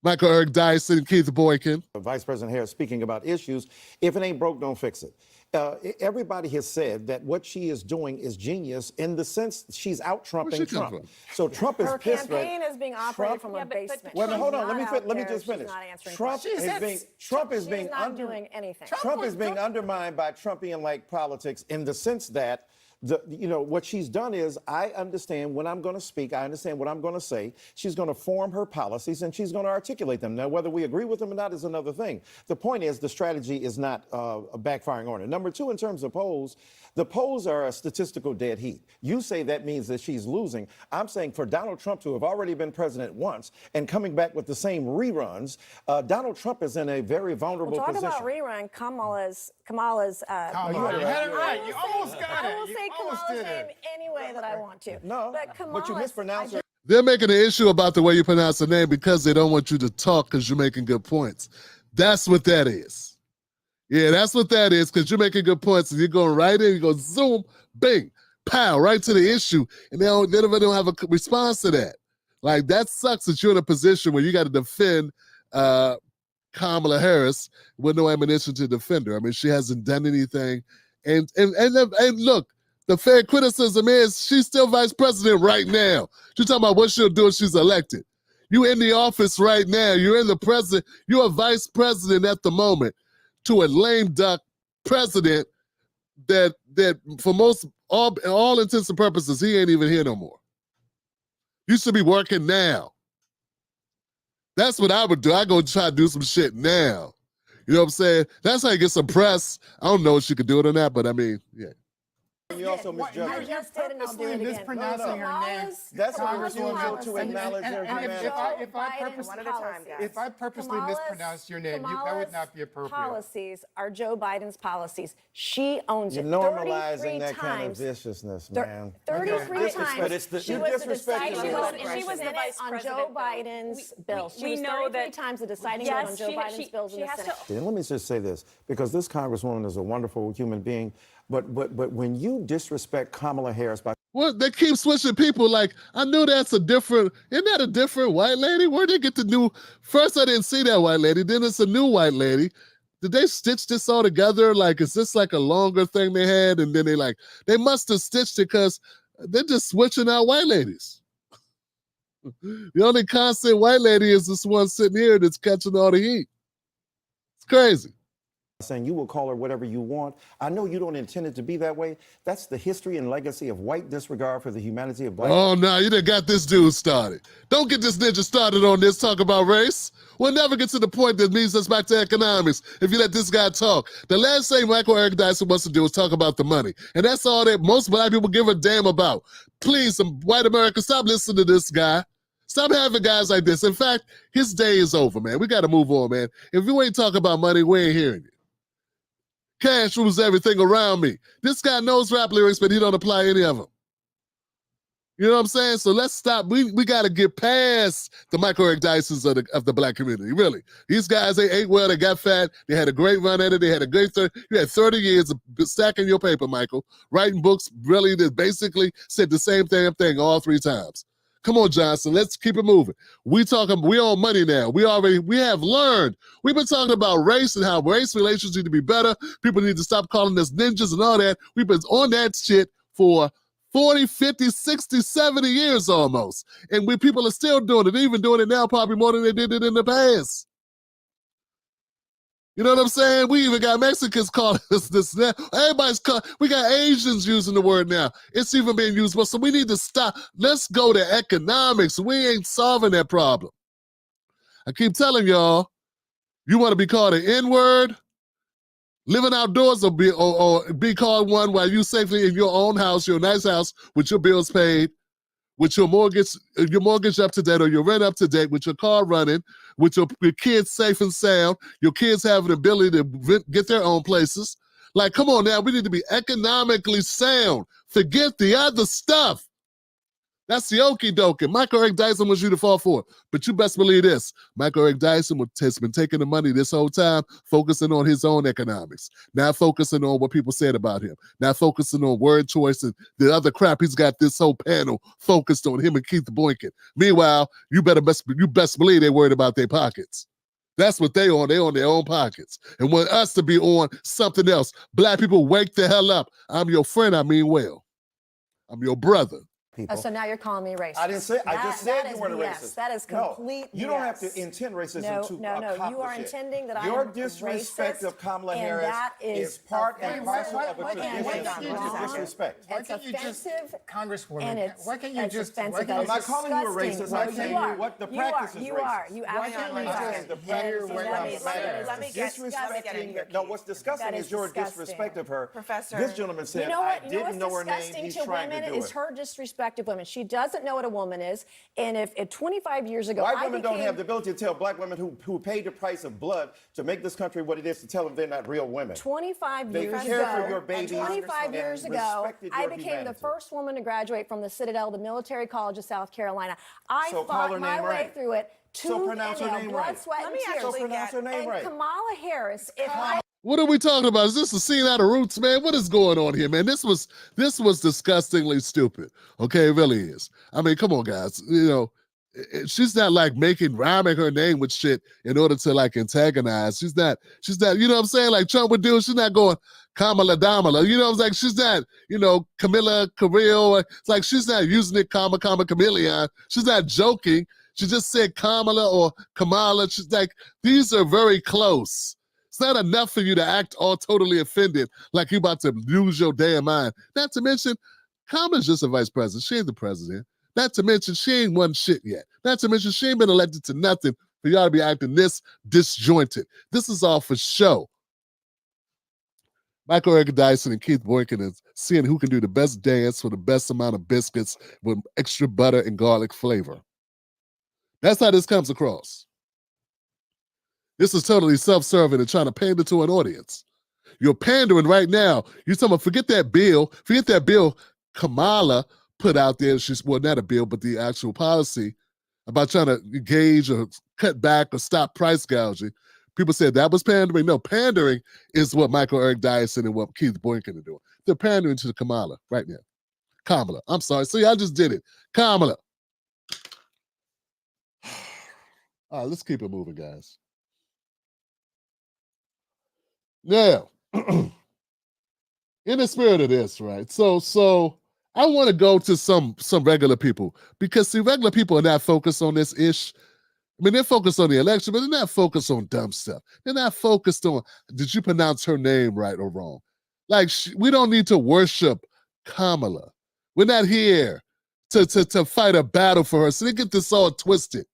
Michael Eric Dyson, Keith Boykin. Vice President Harris speaking about issues. If it ain't broke, don't fix it. Everybody has said that what she is doing is genius in the sense she's out trumping Trump. So Trump is Her pissed. campaign is being operated from a basement. Wait a minute, hold on. She's Let me not just out there. finish. She's not answering Trump is being She's not doing anything. Trump is being undermined by Trumpian-like politics in the sense that what she's done is, I understand when I'm going to speak, I understand what I'm going to say. She's going to form her policies and she's going to articulate them. Now, whether we agree with them or not is another thing. The point is the strategy is not backfiring on her. Number two, in terms of polls, the polls are a statistical dead heat. You say that means that she's losing. I'm saying for Donald Trump to have already been president once and coming back with the same reruns, Donald Trump is in a very vulnerable position. Talk about rerun. Kamala's. You had it right. You almost got it. I will say Kamala's name any way that I want to. No, but you mispronounced her. They're making an issue about the way you pronounce the name because they don't want you to talk because you're making good points. That's what that is. Yeah, that's what that is, because you're making good points and you're going right in, you go zoom, bing, pow, right to the issue, and they don't have a response to that. Like, that sucks that you're in a position where you got to defend Kamala Harris with no ammunition to defend her. I mean, she hasn't done anything. And look, the fair criticism is she's still vice president right now. You're talking about what she'll do if she's elected. You in the office right now. You're in the president. You're a vice president at the moment to a lame duck president that for all intents and purposes, he ain't even here no more. You should be working now. That's what I would do. I go try to do some shit now. You know what I'm saying? That's how you get some press. I don't know if she could do it or not, but I mean, yeah. You also misjudged her. I just did, and I'll do it again. Mispronouncing her name. That's a Kamala's refusal policy. to acknowledge her humanity. If I purposely mispronounced your name, that would not be appropriate. Policies are Joe Biden's policies. She owns You're it. normalizing that kind of viciousness, man. 33 times. But it's the- She You're was the disrespecting deciding her. vote, She and she was the vice on president, Joe though. Biden's bill. She we was know 33 that- times the deciding vote Yes, on Joe Biden's bills in the Senate. Let me just say this, because this Congresswoman is a wonderful human being, but when you disrespect Kamala Harris by Well, they keep switching people. Like, I knew isn't that a different white lady? Where'd they get the new? First, I didn't see that white lady. Then it's a new white lady. Did they stitch this all together? Like, is this like a longer thing they had? And then they must have stitched it because they're just switching out white ladies. The only constant white lady is this one sitting here that's catching all the heat. It's crazy. saying you will call her whatever you want. I know you don't intend it to be that way. That's the history and legacy of white disregard for the humanity of black. Oh, no, you done got this dude started. Don't get this ninja started on this talk about race. We'll never get to the point that leads us back to economics if you let this guy talk. The last thing Michael Eric Dyson wants to do is talk about the money. And that's all that most black people give a damn about. Please, some white Americans, stop listening to this guy. Stop having guys like this. In fact, his day is over, man. We got to move on, man. If you ain't talking about money, we ain't hearing you. Cash rules everything around me. This guy knows rap lyrics, but he don't apply any of them. You know what I'm saying? So let's stop. We got to get past the Michael Eric Dysons of the black community, really. These guys, they ate well, they got fat, they had a great run at it, they had a great you had 30 years of stacking your paper, Michael, writing books really that basically said the same damn thing all three times. Come on, Johnson, let's keep it moving. We own money now. We have learned. We've been talking about race and how race relations need to be better. People need to stop calling us ninjas and all that. We've been on that shit for 40, 50, 60, 70 years almost. And people are still doing it, even doing it now probably more than they did it in the past. You know what I'm saying? We even got Mexicans calling us this now. We got Asians using the word now. It's even being used more. So we need to stop. Let's go to economics. We ain't solving that problem. I keep telling y'all, you want to be called an N-word? Living outdoors or be called one while you safely in your own house, your nice house, with your bills paid, with your mortgage up to date or your rent up to date, with your car running, with your kids safe and sound, your kids have an ability to get their own places. Like, come on now, we need to be economically sound. Forget the other stuff. That's the okie dokie. Michael Eric Dyson wants you to fall for it. But you best believe this. Michael Eric Dyson has been taking the money this whole time, focusing on his own economics, not focusing on what people said about him, not focusing on word choice and the other crap. He's got this whole panel focused on him and Keith Boykin. Meanwhile, you best believe they're worried about their pockets. That's what they on. They on their own pockets and want us to be on something else. Black people, wake the hell up. I'm your friend. I mean well. I'm your brother. So now you're calling me racist. I didn't say. I just said you weren't a BS. racist. That is complete. No, you don't have to intend racism to accomplish You are it. intending that Your I'm disrespect racist, of Kamala and Harris that is part and offensive. parcel of a And tradition it's of wrong. disrespect. Why It's can't you just, offensive, Congresswoman? and it's Why can't you just? offensive. Why That can't I'm is not calling you a disgusting. racist. I'm No, saying you are. what the You practice are. is You racist. are. You absolutely I'm are. saying the And practice is let racist. me get Disrespecting. here, No, what's disgusting That is is your disgusting. disrespect of her. Professor. This gentleman said, You know what? I didn't know her name. Disgusting He's to trying women to do is it. her disrespect of women. She doesn't know what a woman is. And if 25 years ago, White women don't have the ability to tell black women who paid the price of blood to make this country what it is to tell them they're not real women. 25 They years care ago, for your babies 25 and years ago, respected I your became the humanity. first woman to graduate from the Citadel, the Military College of South Carolina. I So call fought her my name way right. through it. So pronounce her nail, name blood, right. sweat, Let and me tears. actually pronounce her name and right. Kamala Harris, What are we talking about? Is this a scene out of Roots, man? What is going on here, man? This was disgustingly stupid. Okay, it really is. I mean, come on, guys. You know, she's not like rhyming her name with shit in order to like antagonize. She's not, you know what I'm saying? Like Trump would do, she's not going Kamala Damala. You know what I'm saying? She's not, you know, Camilla Carrillo. It's like she's not using it Kama Chameleon. She's not joking. She just said Kamala or Kamala. She's like, these are very close. It's not enough for you to act all totally offended, like you're about to lose your damn mind. Not to mention, Kamala's just a vice president. She ain't the president. Not to mention, she ain't won shit yet. Not to mention, she ain't been elected to nothing for y'all to be acting this disjointed. This is all for show. Michael Eric Dyson and Keith Boykin is seeing who can do the best dance for the best amount of biscuits with extra butter and garlic flavor. That's how this comes across. This is totally self-serving and trying to pander to an audience. You're pandering right now. You're talking about forget that bill Kamala put out there. Well, not a bill, but the actual policy about trying to engage or cut back or stop price gouging. People said that was pandering. No, pandering is what Michael Eric Dyson and what Keith Boykin are doing. They're pandering to Kamala right now. Kamala. I'm sorry. See, I just did it. Kamala. All right, let's keep it moving, guys. Now, in the spirit of this, right? So I want to go to some regular people because see, regular people are not focused on this ish. I mean, they're focused on the election, but they're not focused on dumb stuff. They're not focused on did you pronounce her name right or wrong? Like we don't need to worship Kamala. We're not here to fight a battle for her. So they get this all twisted.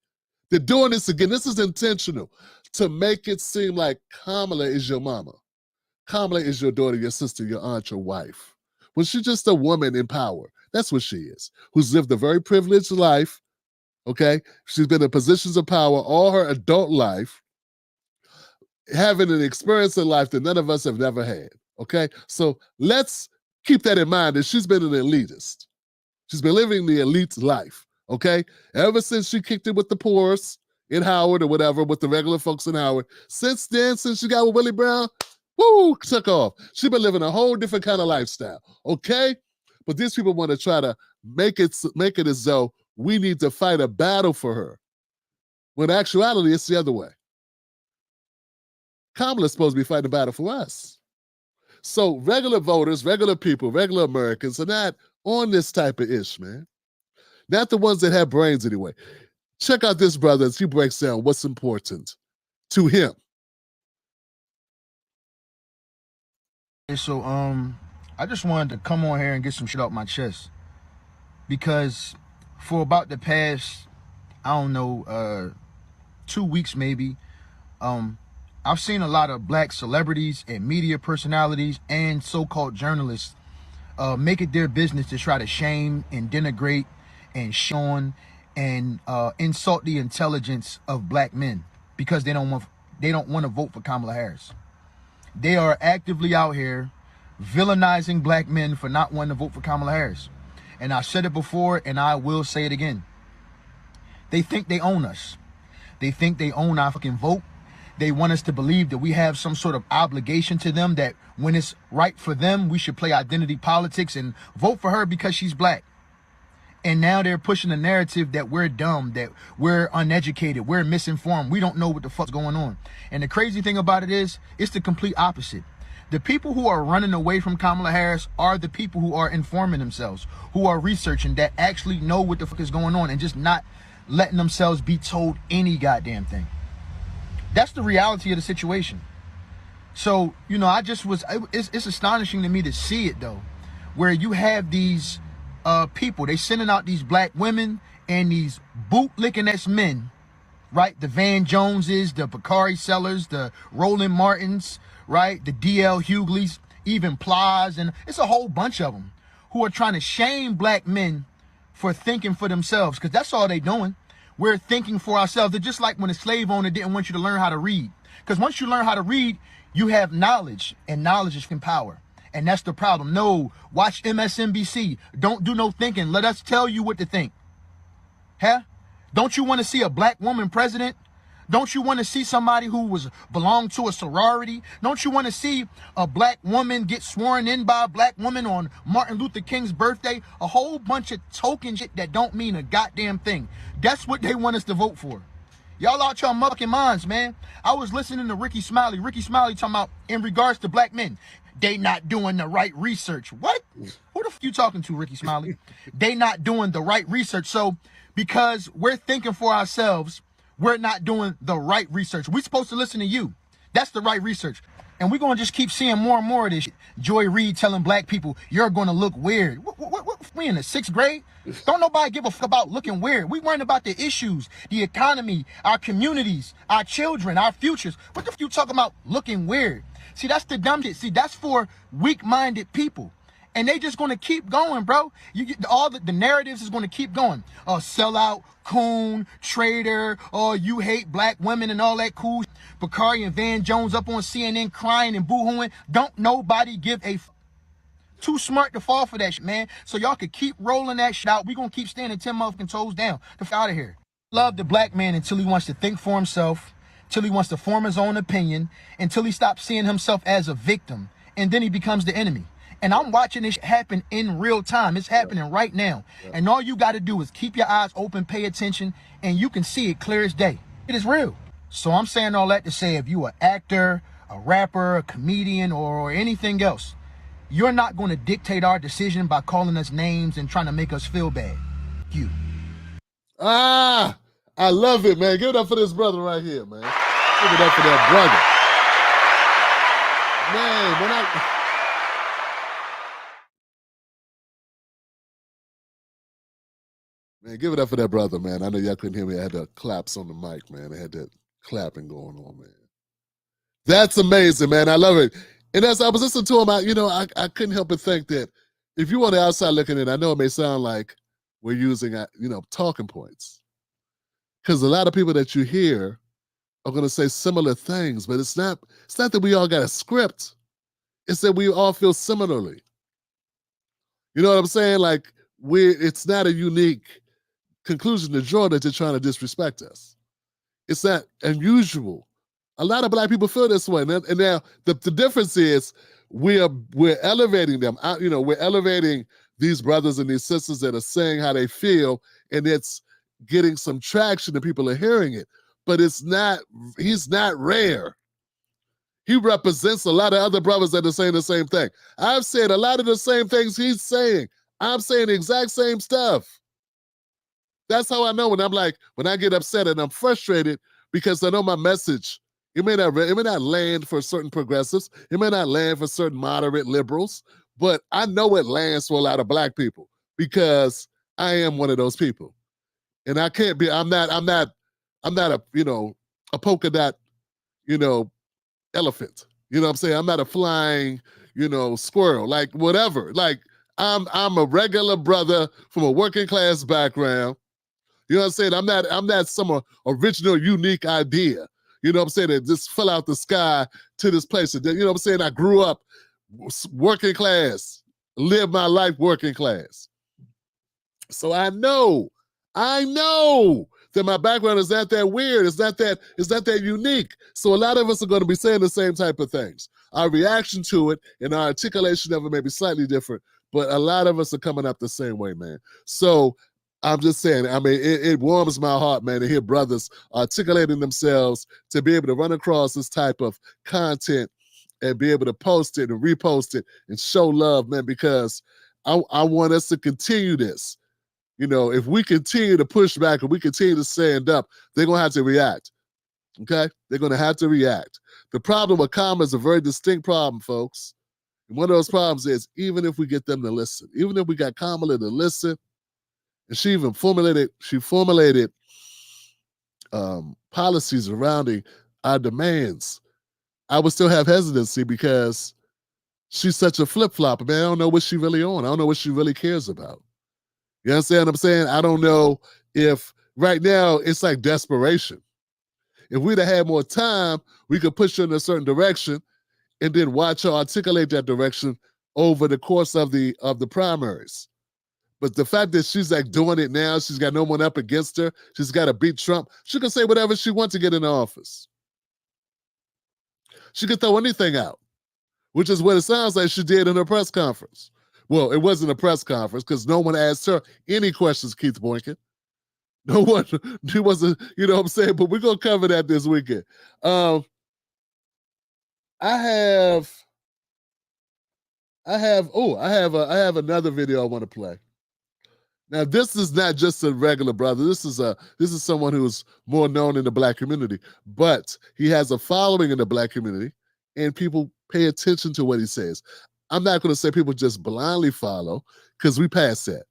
They're doing this again. This is intentional to make it seem like Kamala is your mama. Kamala is your daughter, your sister, your aunt, your wife. Well, she's just a woman in power. That's what she is, who's lived a very privileged life, okay? She's been in positions of power all her adult life, having an experience in life that none of us have never had, okay? So let's keep that in mind that she's been an elitist. She's been living the elite's life, okay? Ever since she kicked it with the poorest in Howard or whatever, with the regular folks in Howard. Since then, since she got with Willie Brown, woo, took off. She's been living a whole different kind of lifestyle, okay? But these people want to try to make it as though we need to fight a battle for her. When in actuality, it's the other way. Kamala's supposed to be fighting a battle for us. So regular voters, regular people, regular Americans are not on this type of ish, man. Not the ones that have brains anyway. Check out this brother as he breaks down what's important to him. So I just wanted to come on here and get some shit off my chest because for about the past, I don't know, 2 weeks maybe, I've seen a lot of black celebrities and media personalities and so-called journalists make it their business to try to shame and denigrate and shun and insult the intelligence of black men because they don't want to vote for Kamala Harris. They are actively out here villainizing black men for not wanting to vote for Kamala Harris. And I said it before, and I will say it again. They think they own us. They think they own our fucking vote. They want us to believe that we have some sort of obligation to them, that when it's right for them, we should play identity politics and vote for her because she's black. And now they're pushing the narrative that we're dumb, that we're uneducated, we're misinformed, we don't know what the fuck's going on. And the crazy thing about it is, it's the complete opposite. The people who are running away from Kamala Harris are the people who are informing themselves, who are researching, that actually know what the fuck is going on and just not letting themselves be told any goddamn thing. That's the reality of the situation. So, you know, it's astonishing to me to see it though, where you have these people, they sending out these black women and these bootlicking ass men, right? The Van Joneses, the Bakari Sellers, the Roland Martins, right? The DL Hugleys, even Plies, and it's a whole bunch of them who are trying to shame black men for thinking for themselves, because that's all they doing. We're thinking for ourselves. They're just like when a slave owner didn't want you to learn how to read, because once you learn how to read, you have knowledge, and knowledge is power. And that's the problem. No, watch MSNBC. Don't do no thinking. Let us tell you what to think. Huh? Don't you want to see a black woman president? Don't you want to see somebody who belonged to a sorority? Don't you want to see a black woman get sworn in by a black woman on Martin Luther King's birthday? A whole bunch of token shit that don't mean a goddamn thing. That's what they want us to vote for. Y'all out your motherfucking minds, man. I was listening to Ricky Smiley. Ricky Smiley talking about in regards to black men, they not doing the right research. What? Who the f you talking to, Ricky Smiley? They not doing the right research. So because we're thinking for ourselves, we're not doing the right research. We're supposed to listen to you. That's the right research. And we're going to just keep seeing more and more of this shit. Joy Reid telling black people, you're going to look weird. We in the 6th grade? Don't nobody give a fuck about looking weird. We worrying about the issues, the economy, our communities, our children, our futures. What the f you talking about looking weird? See, that's the dumb shit. See, that's for weak-minded people. And they just going to keep going, bro. You get all the narratives is going to keep going. Sellout, coon, traitor, you hate black women and all that cool. Bakari and Van Jones up on CNN crying and boo-hooing. Don't nobody give a f. Too smart to fall for that shit, man. So y'all could keep rolling that shit out. We going to keep standing 10 motherfucking toes down. The f out of here. Love the black man until he wants to think for himself, till he wants to form his own opinion, until he stops seeing himself as a victim, and then he becomes the enemy. And I'm watching this happen in real time. It's happening right now. And all you got to do is keep your eyes open, pay attention, and you can see it clear as day. It is real. So I'm saying all that to say, if you an actor, a rapper, a comedian, or anything else, you're not going to dictate our decision by calling us names and trying to make us feel bad. You. I love it, man. Give it up for this brother right here, man. Give it up for that brother. Man, when Man, give it up for that brother, man. I know y'all couldn't hear me. I had the claps on the mic, man. I had that clapping going on, man. That's amazing, man. I love it. And as I was listening to him, I couldn't help but think that if you on the outside looking in, I know it may sound like we're using, talking points. Because a lot of people that you hear are going to say similar things, but it's not that we all got a script. It's that we all feel similarly. You know what I'm saying? Like, it's not a unique conclusion to draw that you're trying to disrespect us. It's not unusual. A lot of black people feel this way. And now the difference is we're elevating them. We're elevating these brothers and these sisters that are saying how they feel, and it's getting some traction and people are hearing it. But he's not rare. He represents a lot of other brothers that are saying the same thing. I've said a lot of the same things he's saying. I'm saying the exact same stuff. That's how I know when I get upset and I'm frustrated, because I know my message, it may not land for certain progressives. It may not land for certain moderate liberals, but I know it lands for a lot of black people because I am one of those people. And I can't be, I'm not a polka dot, elephant. You know what I'm saying? I'm not a flying, squirrel, like whatever. Like I'm a regular brother from a working class background. You know what I'm saying? I'm not some original, unique idea. You know what I'm saying? That just fell out the sky to this place. You know what I'm saying? I grew up working class, lived my life working class. So I know that my background is not that weird. It's not that unique. So a lot of us are going to be saying the same type of things. Our reaction to it and our articulation of it may be slightly different, but a lot of us are coming up the same way, man. So I'm just saying, I mean, it warms my heart, man, to hear brothers articulating themselves, to be able to run across this type of content and be able to post it and repost it and show love, man, because I want us to continue this. You know, if we continue to push back and we continue to stand up, they're going to have to react. Okay? They're going to have to react. The problem with Kamala is a very distinct problem, folks. And one of those problems is even if we get them to listen, even if we got Kamala to listen, and she formulated policies surrounding our demands, I would still have hesitancy because she's such a flip-flopper, man. I don't know what she really on. I don't know what she really cares about. You understand what I'm saying? I don't know if right now it's like desperation. If we'd have had more time, we could push her in a certain direction and then watch her articulate that direction over the course of the primaries. But the fact that she's like doing it now, she's got no one up against her, she's got to beat Trump, she can say whatever she wants to get into office. She could throw anything out, which is what it sounds like she did in her press conference. Well, it wasn't a press conference because no one asked her any questions, Keith Boykin. No one, she wasn't, you know what I'm saying? But we're going to cover that this weekend. I have another video I want to play. Now, this is not just a regular brother. This is someone who's more known in the Black community, but he has a following in the Black community, and people pay attention to what he says. I'm not going to say people just blindly follow because we passed that.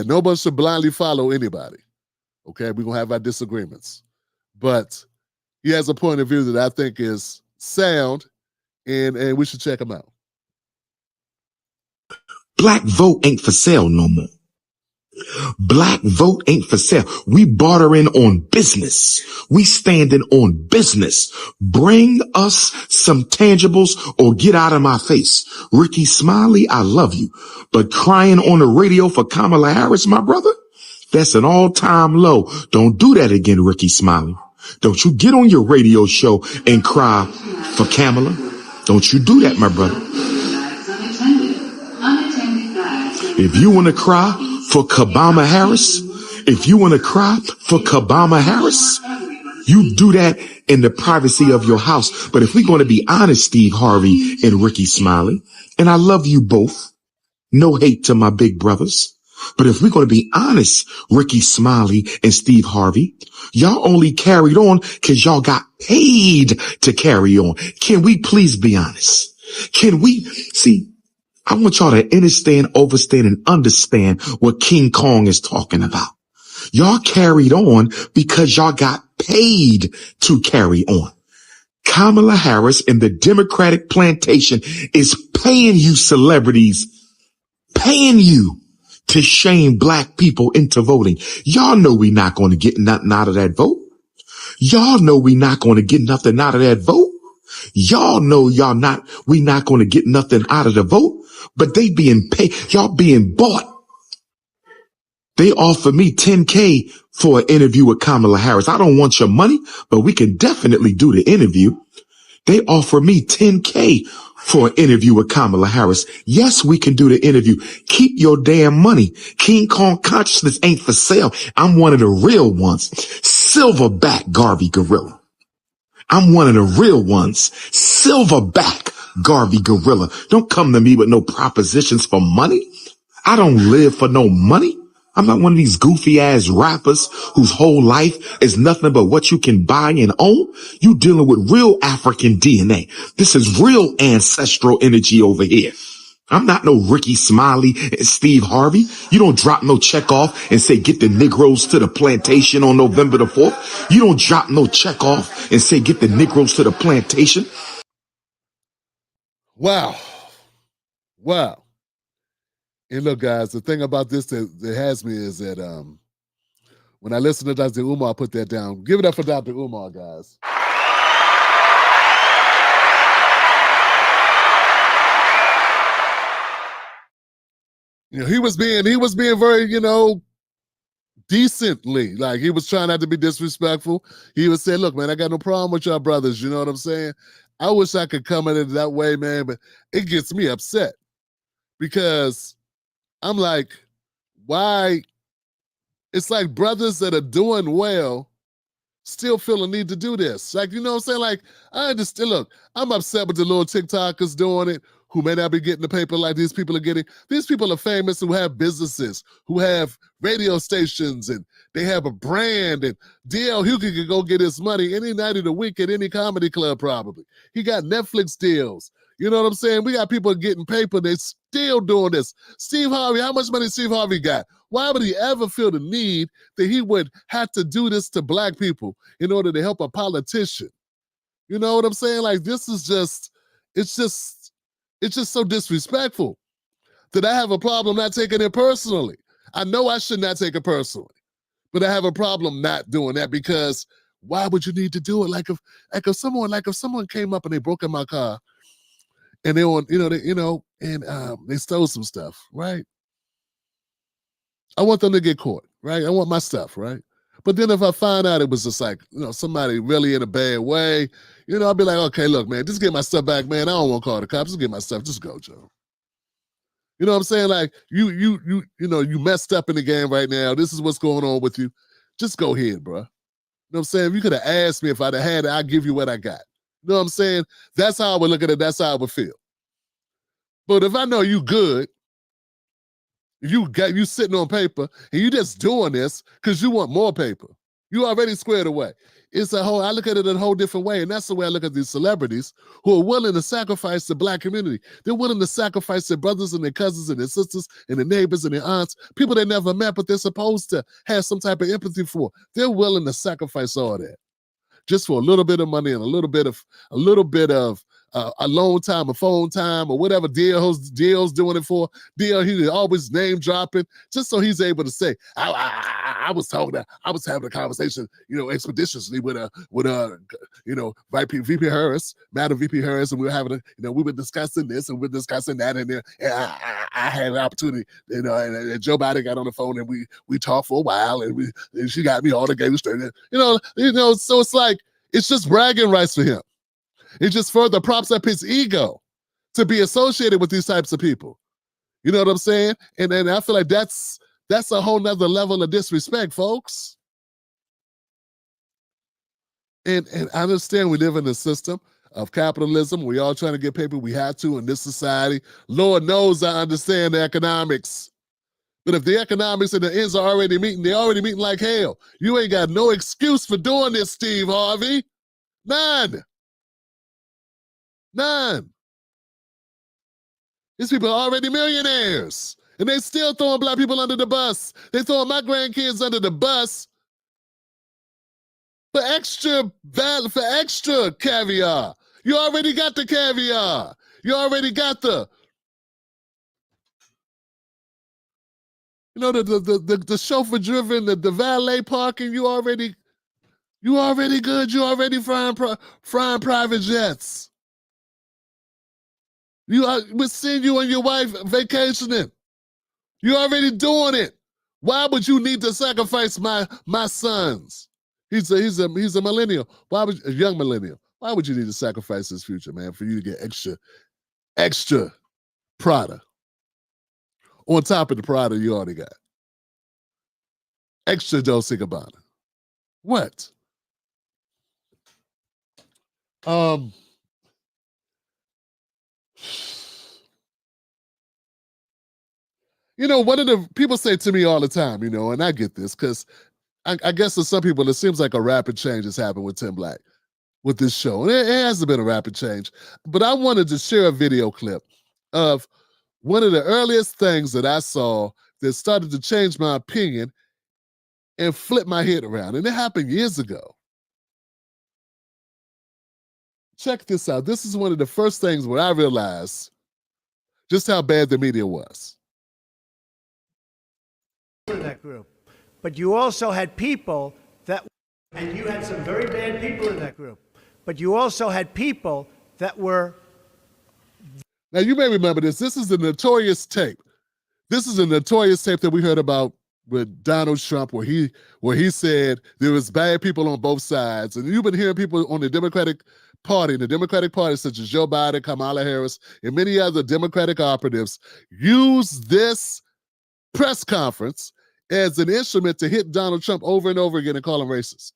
Nobody should blindly follow anybody. Okay, we're going to have our disagreements. But he has a point of view that I think is sound, and we should check him out. Black vote ain't for sale no more. Black vote ain't for sale. We bartering on business. We standing on business. Bring us some tangibles or get out of my face. Ricky Smiley, I love you. But crying on the radio for Kamala Harris, my brother, that's an all-time low. Don't do that again, Ricky Smiley. Don't you get on your radio show and cry for Kamala. Don't you do that, my brother. If you want to cry for Kamala Harris, you do that in the privacy of your house. But if we're going to be honest, Steve Harvey and Ricky Smiley, and I love you both, no hate to my big brothers. But if we're going to be honest, Ricky Smiley and Steve Harvey, y'all only carried on because y'all got paid to carry on. Can we please be honest? Can we see? I want y'all to understand, overstand, and understand what King Kong is talking about. Y'all carried on because y'all got paid to carry on. Kamala Harris and the Democratic plantation is paying you celebrities, paying you to shame black people into voting. Y'all know we're not going to get nothing out of that vote. Y'all know we're not going to get nothing out of that vote. Y'all know we not going to get nothing out of the vote. But they being paid, y'all being bought. They offer me $10K for an interview with Kamala Harris. I don't want your money, but we can definitely do the interview. They offer me $10K for an interview with Kamala Harris. Yes, we can do the interview. Keep your damn money. King Kong consciousness ain't for sale. I'm one of the real ones. Silverback Garvey Gorilla. I'm one of the real ones. Silverback Garvey Gorilla. Don't come to me with no propositions for money. I don't live for no money. I'm not one of these goofy ass rappers whose whole life is nothing but what you can buy and own. You dealing with real African DNA. This is real ancestral energy over here. I'm not no Ricky Smiley and Steve Harvey. You don't drop no check off and say, get the Negroes to the plantation on November the 4th. You don't drop no check off and say, get the Negroes to the plantation. Wow. And look, guys, the thing about this that has me is that when I listen to Dr. Umar put that down, give it up for Dr. Umar, guys. You know, he was being very, you know, decently. Like, he was trying not to be disrespectful. He would say, look, man, I got no problem with y'all brothers. You know what I'm saying? I wish I could come at it that way, man, but it gets me upset because I'm like, why? It's like brothers that are doing well still feel a need to do this. Like, you know what I'm saying? Like, I understand. Look, I'm upset with the little TikTokers doing it who may not be getting the paper like these people are getting. These people are famous who have businesses, who have radio stations, and they have a brand. And DL Hughley could go get his money any night of the week at any comedy club probably. He got Netflix deals. You know what I'm saying? We got people getting paper. They still doing this. Steve Harvey, how much money Steve Harvey got? Why would he ever feel the need that he would have to do this to black people in order to help a politician? You know what I'm saying? Like, this is just, it's just so disrespectful that I have a problem not taking it personally. I know I should not take it personally, but I have a problem not doing that because why would you need to do it? Like if someone came up and they broke in my car and they want, they stole some stuff, right? I want them to get caught, right? I want my stuff, right? But then if I find out it was just like, somebody really in a bad way, I'll be like, okay, look, man, just get my stuff back, man. I don't want to call the cops. Just get my stuff. Just go, Joe. You know what I'm saying? Like, you messed up in the game right now. This is what's going on with you. Just go ahead, bro. You know what I'm saying? If you could have asked me if I'd have had it, I'd give you what I got. You know what I'm saying? That's how I would look at it. That's how I would feel. But if I know you good, you sitting on paper and you just doing this because you want more paper. You already squared away. I look at it in a whole different way. And that's the way I look at these celebrities who are willing to sacrifice the black community. They're willing to sacrifice their brothers and their cousins and their sisters and their neighbors and their aunts, people they never met, but they're supposed to have some type of empathy for. They're willing to sacrifice all that just for a little bit of money and a little bit of alone time, a phone time, or whatever DL's doing it for. DL, he's always name dropping, just so he's able to say, I was having a conversation, expeditiously with VP Harris, Madam VP Harris, and we were having we were discussing this and we're discussing that, and I had an opportunity, and Joe Biden got on the phone and we talked for a while, and she got me all the game straight, so it's like it's just bragging rights for him. It just further props up his ego to be associated with these types of people. You know what I'm saying? And I feel like that's a whole nother level of disrespect, folks. And I understand we live in a system of capitalism. We all trying to get paper. We have to in this society. Lord knows I understand the economics. But if the economics and the ends are already meeting, they're already meeting like hell. You ain't got no excuse for doing this, Steve Harvey. None. These people are already millionaires, and they still throwing black people under the bus. They throwing my grandkids under the bus for extra caviar. You already got the caviar. You already got the chauffeur driven, the valet parking. You already good. You already flying private jets. We're seeing you and your wife vacationing. You're already doing it. Why would you need to sacrifice my sons? He's a millennial. A young millennial? Why would you need to sacrifice his future, man, for you to get extra Prada on top of the Prada you already got? Extra Dolce & Gabbana. What? One of the people say to me all the time, and I get this, because I guess to some people, it seems like a rapid change has happened with Tim Black, with this show. And it hasn't been a rapid change. But I wanted to share a video clip of one of the earliest things that I saw that started to change my opinion and flip my head around. And it happened years ago. Check this out. This is one of the first things where I realized just how bad the media was. In that group, but you also had people and you had some very bad people in that group, but you also had people that were. Now you may remember this. This is the notorious tape This is a notorious tape that we heard about with Donald Trump, where he said there was bad people on both sides. And you've been hearing people on the Democratic Party, such as Joe Biden, Kamala Harris, and many other Democratic operatives use this press conference as an instrument to hit Donald Trump over and over again and call him racist.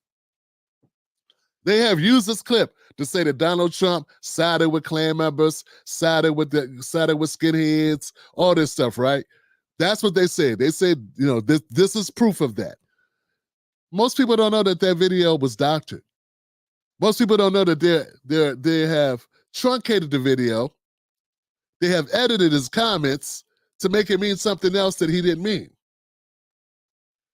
They have used this clip to say that Donald Trump sided with Klan members, sided with skinheads, all this stuff, right? That's what they said. They said, this is proof of that. Most people don't know that video was doctored. Most people don't know that they have truncated the video. They have edited his comments to make it mean something else that he didn't mean.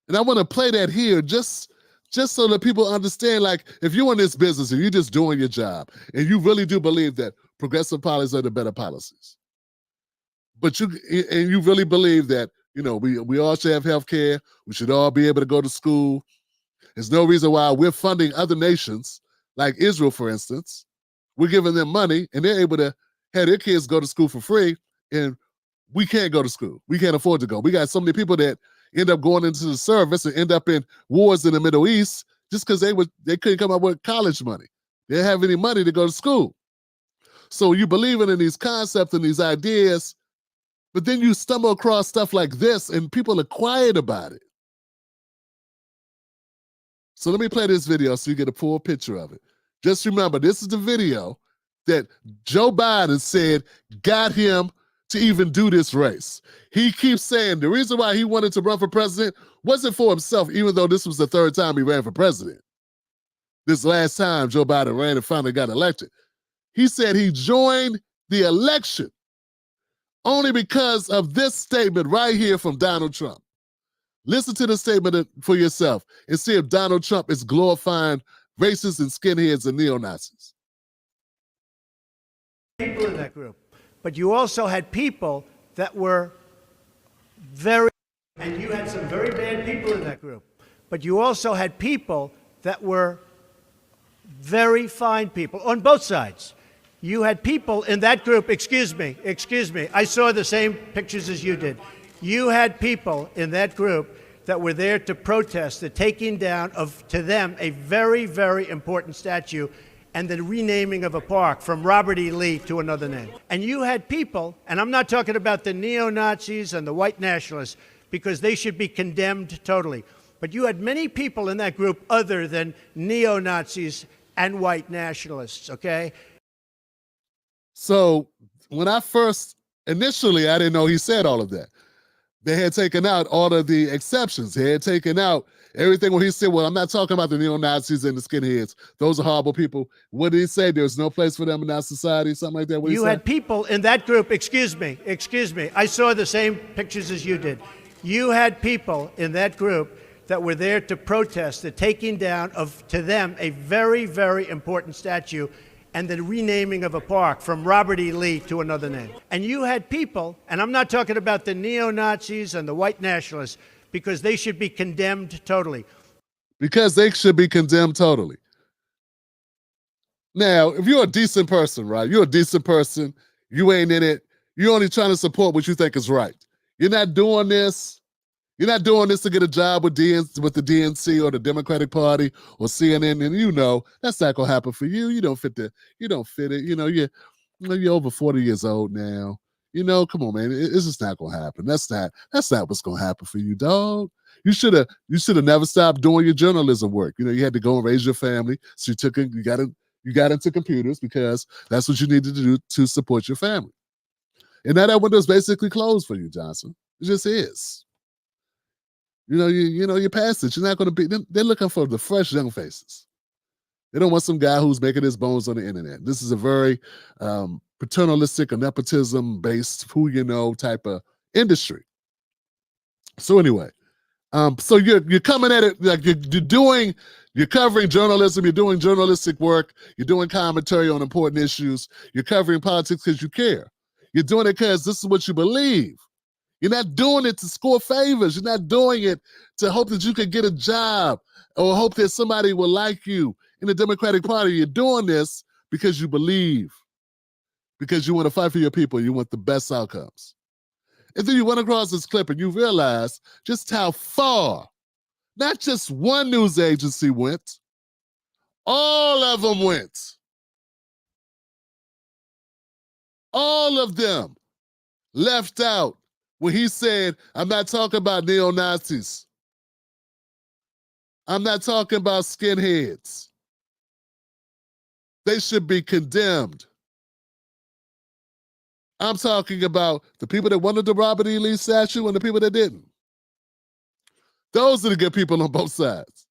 And I want to play that here just so that people understand, like, if you're in this business and you're just doing your job and you really do believe that progressive policies are the better policies, but you really believe that, we all should have health care, we should all be able to go to school. There's no reason why we're funding other nations, like Israel, for instance. We're giving them money and they're able to have their kids go to school for free, and we can't go to school. We can't afford to go. We got so many people that end up going into the service and end up in wars in the Middle East just because they couldn't come up with college money. They didn't have any money to go to school. So you believing in these concepts and these ideas, but then you stumble across stuff like this and people are quiet about it. So let me play this video so you get a full picture of it. Just remember, this is the video that Joe Biden said got him to even do this race. He keeps saying the reason why he wanted to run for president wasn't for himself, even though this was the third time he ran for president. This last time Joe Biden ran and finally got elected. He said he joined the election only because of this statement right here from Donald Trump. Listen to the statement for yourself and see if Donald Trump is glorifying racists and skinheads and neo-Nazis. People in that group. But you also had people that were and you had some very bad people in that group. But you also had people that were very fine people on both sides. You had people in that group, excuse me, I saw the same pictures as you did. You had people in that group that were there to protest the taking down of, to them, a very, very important statue and the renaming of a park from Robert E. Lee to another name. And you had people, and I'm not talking about the neo-Nazis and the white nationalists, because they should be condemned totally. But you had many people in that group other than neo-Nazis and white nationalists, okay? So when I initially, I didn't know he said all of that. They had taken out all of the exceptions. They had taken out everything where he said, well, I'm not talking about the neo-Nazis and the skinheads. Those are horrible people. What did he say? There's no place for them in our society, something like that? You had people in that group, excuse me, I saw the same pictures as you did. You had people in that group that were there to protest the taking down of, to them, a very, very important statue and the renaming of a park from Robert E. Lee to another name. And you had people, and I'm not talking about the neo-Nazis and the white nationalists, because they should be condemned totally. Because they should be condemned totally. Now, if you're a decent person, right? You're a decent person. You ain't in it. You're only trying to support what you think is right. You're not doing this. You're not doing this to get a job with the DNC or the Democratic Party or CNN, and that's not gonna happen for you. You don't fit it. You're over 40 years old now. Come on, man. It's just not gonna happen. That's not what's gonna happen for you, dog. You should have never stopped doing your journalism work. You had to go and raise your family, so you got into computers because that's what you needed to do to support your family. And now that window's basically closed for you, Johnson. It just is. You're past it. You're not going to be. They're looking for the fresh young faces. They don't want some guy who's making his bones on the internet. This is a very paternalistic or nepotism-based, who you know type of industry. So anyway, so you're coming at it like you're covering journalism. You're doing journalistic work. You're doing commentary on important issues. You're covering politics because you care. You're doing it because this is what you believe. You're not doing it to score favors. You're not doing it to hope that you can get a job or hope that somebody will like you in the Democratic Party. You're doing this because you believe, because you want to fight for your people. You want the best outcomes. And then you went across this clip and you realize just how far, not just one news agency went, all of them went. All of them left out when he said, I'm not talking about neo-Nazis. I'm not talking about skinheads. They should be condemned. I'm talking about the people that wanted the Robert E. Lee statue and the people that didn't. Those are the good people on both sides.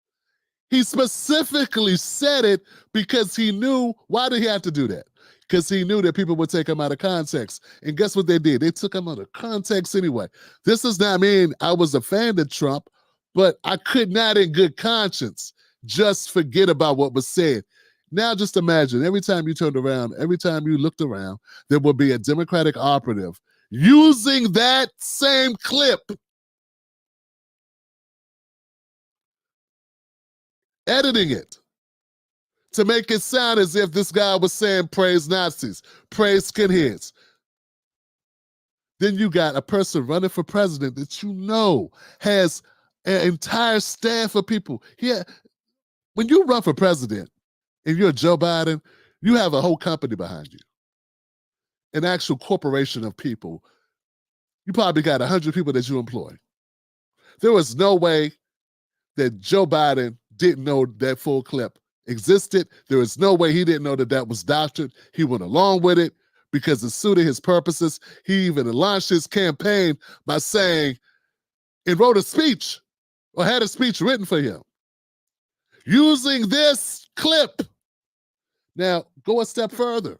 He specifically said it because he knew, why did he have to do that? Because he knew that people would take him out of context. And guess what they did? They took him out of context anyway. This does not mean I was a fan of Trump, but I could not in good conscience just forget about what was said. Now just imagine, every time you turned around, every time you looked around, there would be a Democratic operative using that same clip, editing it to make it sound as if this guy was saying praise Nazis, praise skinheads. Then you got a person running for president that you know has an entire staff of people. Yeah, when you run for president and you're Joe Biden, you have a whole company behind you, an actual corporation of people. You probably got 100 people that you employ. There was no way that Joe Biden didn't know that full clip existed. There was no way he didn't know that that was doctored. He went along with it because it suited his purposes. He even launched his campaign by saying, and wrote a speech or had a speech written for him using this clip. Now, go a step further.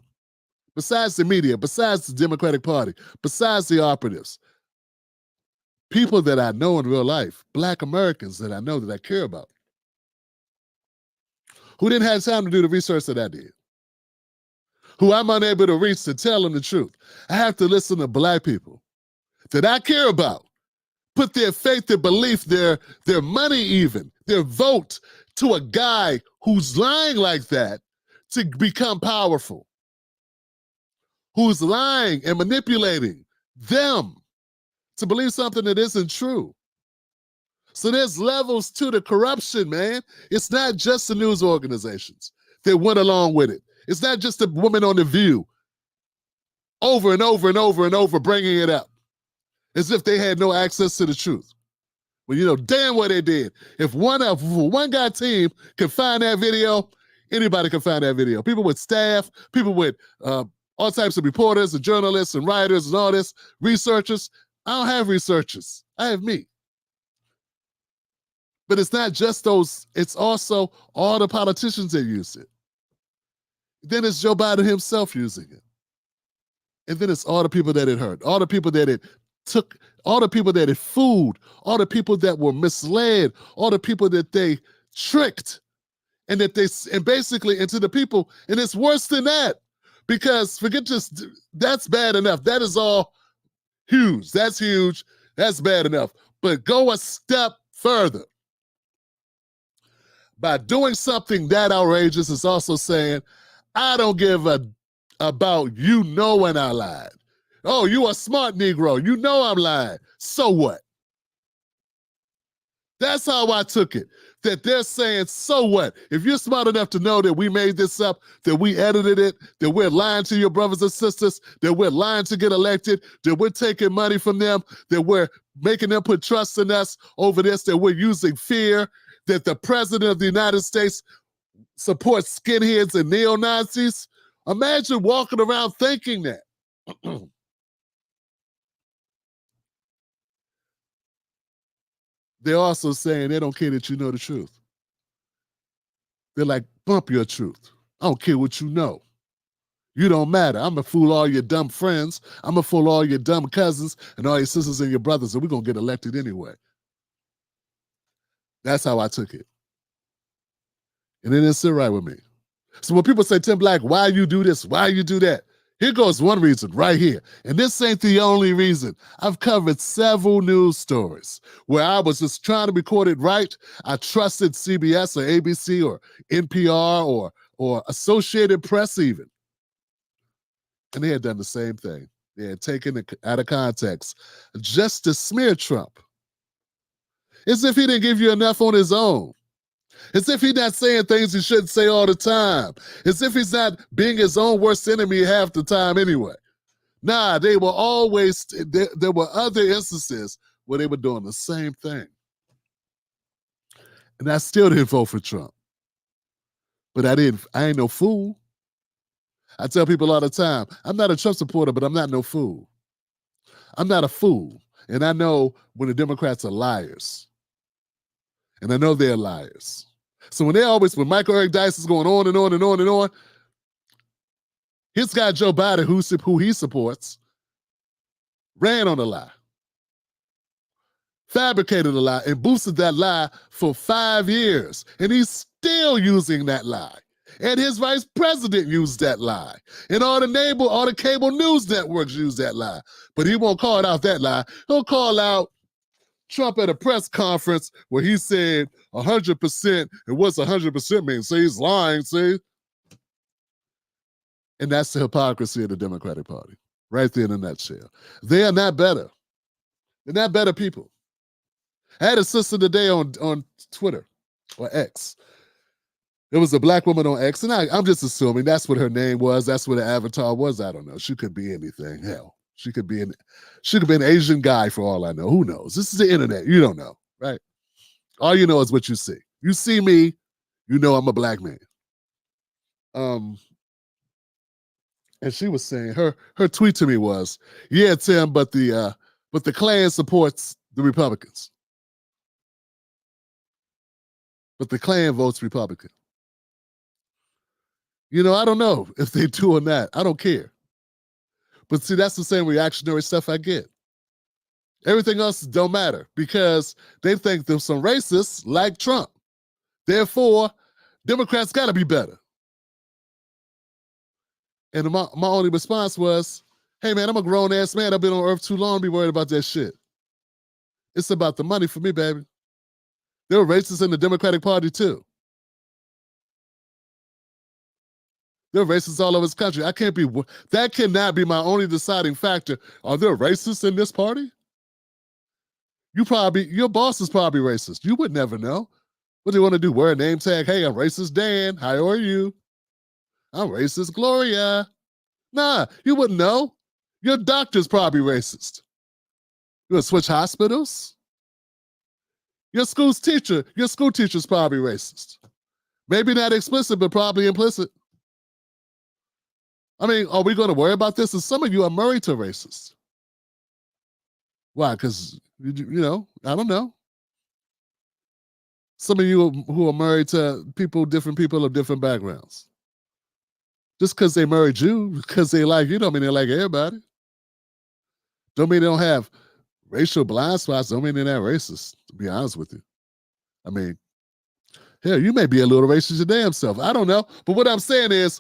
Besides the media, besides the Democratic Party, besides the operatives, people that I know in real life, Black Americans that I know that I care about, who didn't have time to do the research that I did, who I'm unable to reach to tell them the truth. I have to listen to Black people that I care about, put their faith, their belief, their money even, their vote to a guy who's lying like that to become powerful, who's lying and manipulating them to believe something that isn't true. So there's levels to the corruption, man. It's not just the news organizations that went along with it. It's not just the woman on The View over and over and over and over bringing it up as if they had no access to the truth. Well, you know damn what they did. If one guy team could find that video, anybody can find that video. People with staff, people with all types of reporters and journalists and writers and all this, researchers. I don't have researchers. I have me. But it's not just those, it's also all the politicians that use it. Then it's Joe Biden himself using it. And then it's all the people that it hurt, all the people that it took, all the people that it fooled, all the people that were misled, all the people that they tricked, and basically into the people. And it's worse than that, because forget just, that's bad enough. That is all huge. That's huge. That's bad enough. But go a step further. By doing something that outrageous is also saying, I don't give about you knowing I lied. Oh, you a smart Negro. You know I'm lying. So what? That's how I took it. That they're saying, so what? If you're smart enough to know that we made this up, that we edited it, that we're lying to your brothers and sisters, that we're lying to get elected, that we're taking money from them, that we're making them put trust in us over this, that we're using fear, that the president of the United States supports skinheads and neo-Nazis. Imagine walking around thinking that. They're also saying they don't care that you know the truth. They're like, bump your truth. I don't care what you know. You don't matter. I'm going to fool all your dumb friends. I'm going to fool all your dumb cousins and all your sisters and your brothers, and we're going to get elected anyway. That's how I took it. And it didn't sit right with me. So when people say, Tim Black, why you do this? Why you do that? Here goes one reason right here. And this ain't the only reason. I've covered several news stories where I was just trying to record it right. I trusted CBS or ABC or NPR or Associated Press even. And they had done the same thing. Yeah, taken out of context just to smear Trump. As if he didn't give you enough on his own. As if he's not saying things he shouldn't say all the time. As if he's not being his own worst enemy half the time anyway. Nah, they were always, there were other instances where they were doing the same thing. And I still didn't vote for Trump. But I ain't no fool. I tell people all the time, I'm not a Trump supporter, but I'm not no fool. I'm not a fool. And I know when the Democrats are liars. And I know they're liars. So when Michael Eric Dyson is going on and on and on and on, his guy Joe Biden, who he supports, ran on a lie, fabricated a lie, and boosted that lie for 5 years. And he's still using that lie. And his vice president used that lie. And all the cable news networks use that lie. But he won't call out that lie. He'll call out Trump at a press conference where he said 100%, and what's 100% mean? See, he's lying, see? And that's the hypocrisy of the Democratic Party, right there in a nutshell. They are not better. They're not better people. I had a sister today on Twitter, or X. There was a black woman on X, and I'm just assuming that's what her name was, that's what her avatar was. I don't know. She could be anything. Hell, she could be an Asian guy for all I know. Who knows? This is the internet. You don't know, right? All you know is what you see. You see me, you know I'm a black man. And she was saying, her tweet to me was, yeah, Tim, but the Klan supports the Republicans. But the Klan votes Republican. You know, I don't know if they do or not. I don't care. But see, that's the same reactionary stuff I get. Everything else don't matter because they think there's some racists like Trump. Therefore, Democrats got to be better. And my only response was, hey, man, I'm a grown-ass man. I've been on earth too long to be worried about that shit. It's about the money for me, baby. There were racists in the Democratic Party, too. There are racists all over this country. That cannot be my only deciding factor. Are there racists in this party? Your boss is probably racist. You would never know. What do you want to do? Wear a name tag? Hey, I'm racist Dan. How are you? I'm racist Gloria. Nah, you wouldn't know. Your doctor's probably racist. You want to switch hospitals? Your school teacher's probably racist. Maybe not explicit, but probably implicit. I mean, are we going to worry about this? And some of you are married to racists. Why? Because, you know, I don't know. Some of you who are married to different people of different backgrounds. Just because they married you, because they like you, don't mean they like everybody. Don't mean they don't have racial blind spots. Don't mean they're not racist, to be honest with you. I mean, hell, you may be a little racist your damn self. I don't know. But what I'm saying is,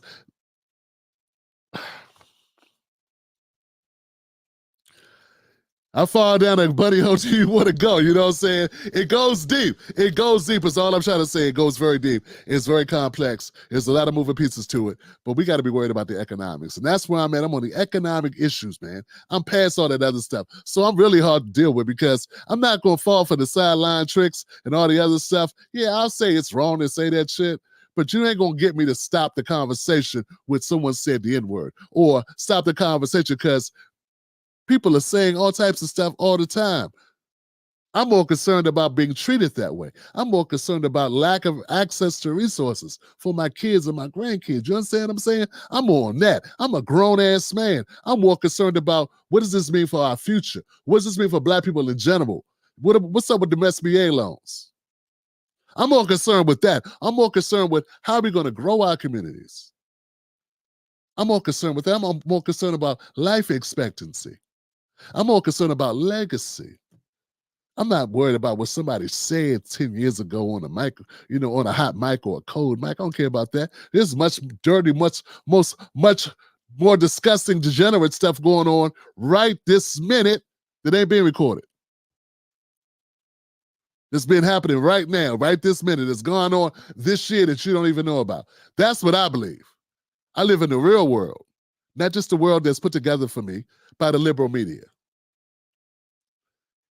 how far down a bunny hole do you want to go? You know what I'm saying? It goes deep. It goes deep is all I'm trying to say. It goes very deep. It's very complex. There's a lot of moving pieces to it, but we got to be worried about the economics. And that's where I'm at. I'm on the economic issues, man. I'm past all that other stuff. So I'm really hard to deal with because I'm not going to fall for the sideline tricks and all the other stuff. Yeah, I'll say it's wrong to say that shit, but you ain't going to get me to stop the conversation with someone said the N-word or stop the conversation because people are saying all types of stuff all the time. I'm more concerned about being treated that way. I'm more concerned about lack of access to resources for my kids and my grandkids. You understand what I'm saying? I'm more on that. I'm a grown-ass man. I'm more concerned about what does this mean for our future? What does this mean for black people in general? What's up with the SBA loans? I'm more concerned with that. I'm more concerned with how are we going to grow our communities. I'm more concerned with that. I'm more concerned about life expectancy. I'm more concerned about legacy. I'm not worried about what somebody said 10 years ago on a mic, on a hot mic or a cold mic. I don't care about that. There's much dirty, much more disgusting, degenerate stuff going on right this minute that ain't being recorded. It's been happening right now, right this minute. It's going on this year that you don't even know about. That's what I believe. I live in the real world. not just the world that's put together for me by the liberal media.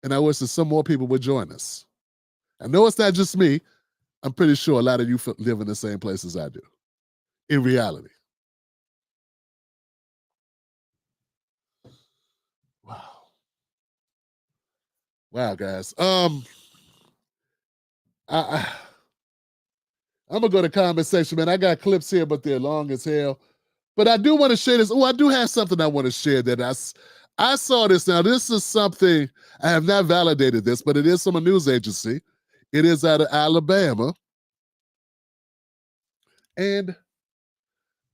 And I wish that some more people would join us. I know it's not just me. I'm pretty sure a lot of you live in the same place as I do, in reality. Wow. Wow, guys. I'm gonna go to comment section, man. I got clips here, but they're long as hell. But I do want to share this. Oh, I do have something I want to share that I saw this. Now, this is something, I have not validated this, but it is from a news agency. It is out of Alabama. And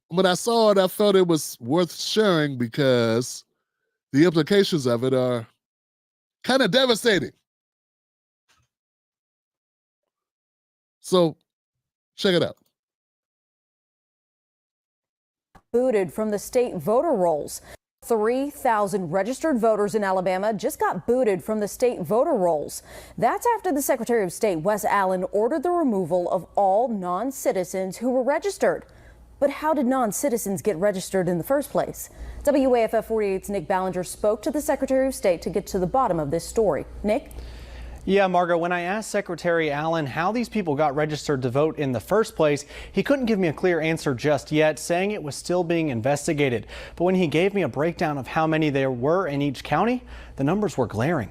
when I saw it, I felt it was worth sharing because the implications of it are kind of devastating. So check it out. Booted from the state voter rolls. 3,000 registered voters in Alabama just got booted from the state voter rolls. That's after the Secretary of State, Wes Allen, ordered the removal of all non-citizens who were registered. But how did non-citizens get registered in the first place? WAFF 48's Nick Ballinger spoke to the Secretary of State to get to the bottom of this story. Nick? Yeah, Margot, when I asked Secretary Allen how these people got registered to vote in the first place, he couldn't give me a clear answer just yet, saying it was still being investigated. But when he gave me a breakdown of how many there were in each county, the numbers were glaring.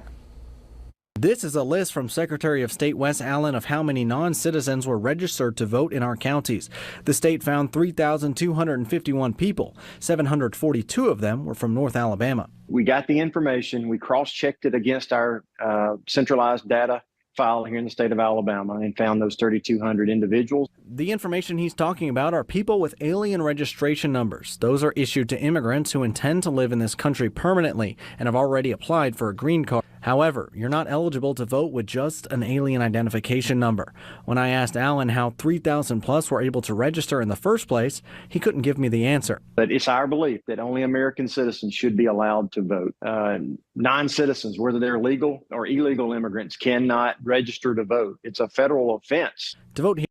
This is a list from Secretary of State Wes Allen of how many non-citizens were registered to vote in our counties. The state found 3,251 people. 742 of them were from North Alabama. We got the information. We cross-checked it against our centralized data file here in the state of Alabama and found those 3,200 individuals. The information he's talking about are people with alien registration numbers. Those are issued to immigrants who intend to live in this country permanently and have already applied for a green card. However, you're not eligible to vote with just an alien identification number. When I asked Allen how 3,000 plus were able to register in the first place, he couldn't give me the answer. But it's our belief that only American citizens should be allowed to vote. Non-citizens, whether they're legal or illegal immigrants, cannot register to vote. It's a federal offense. To vote here.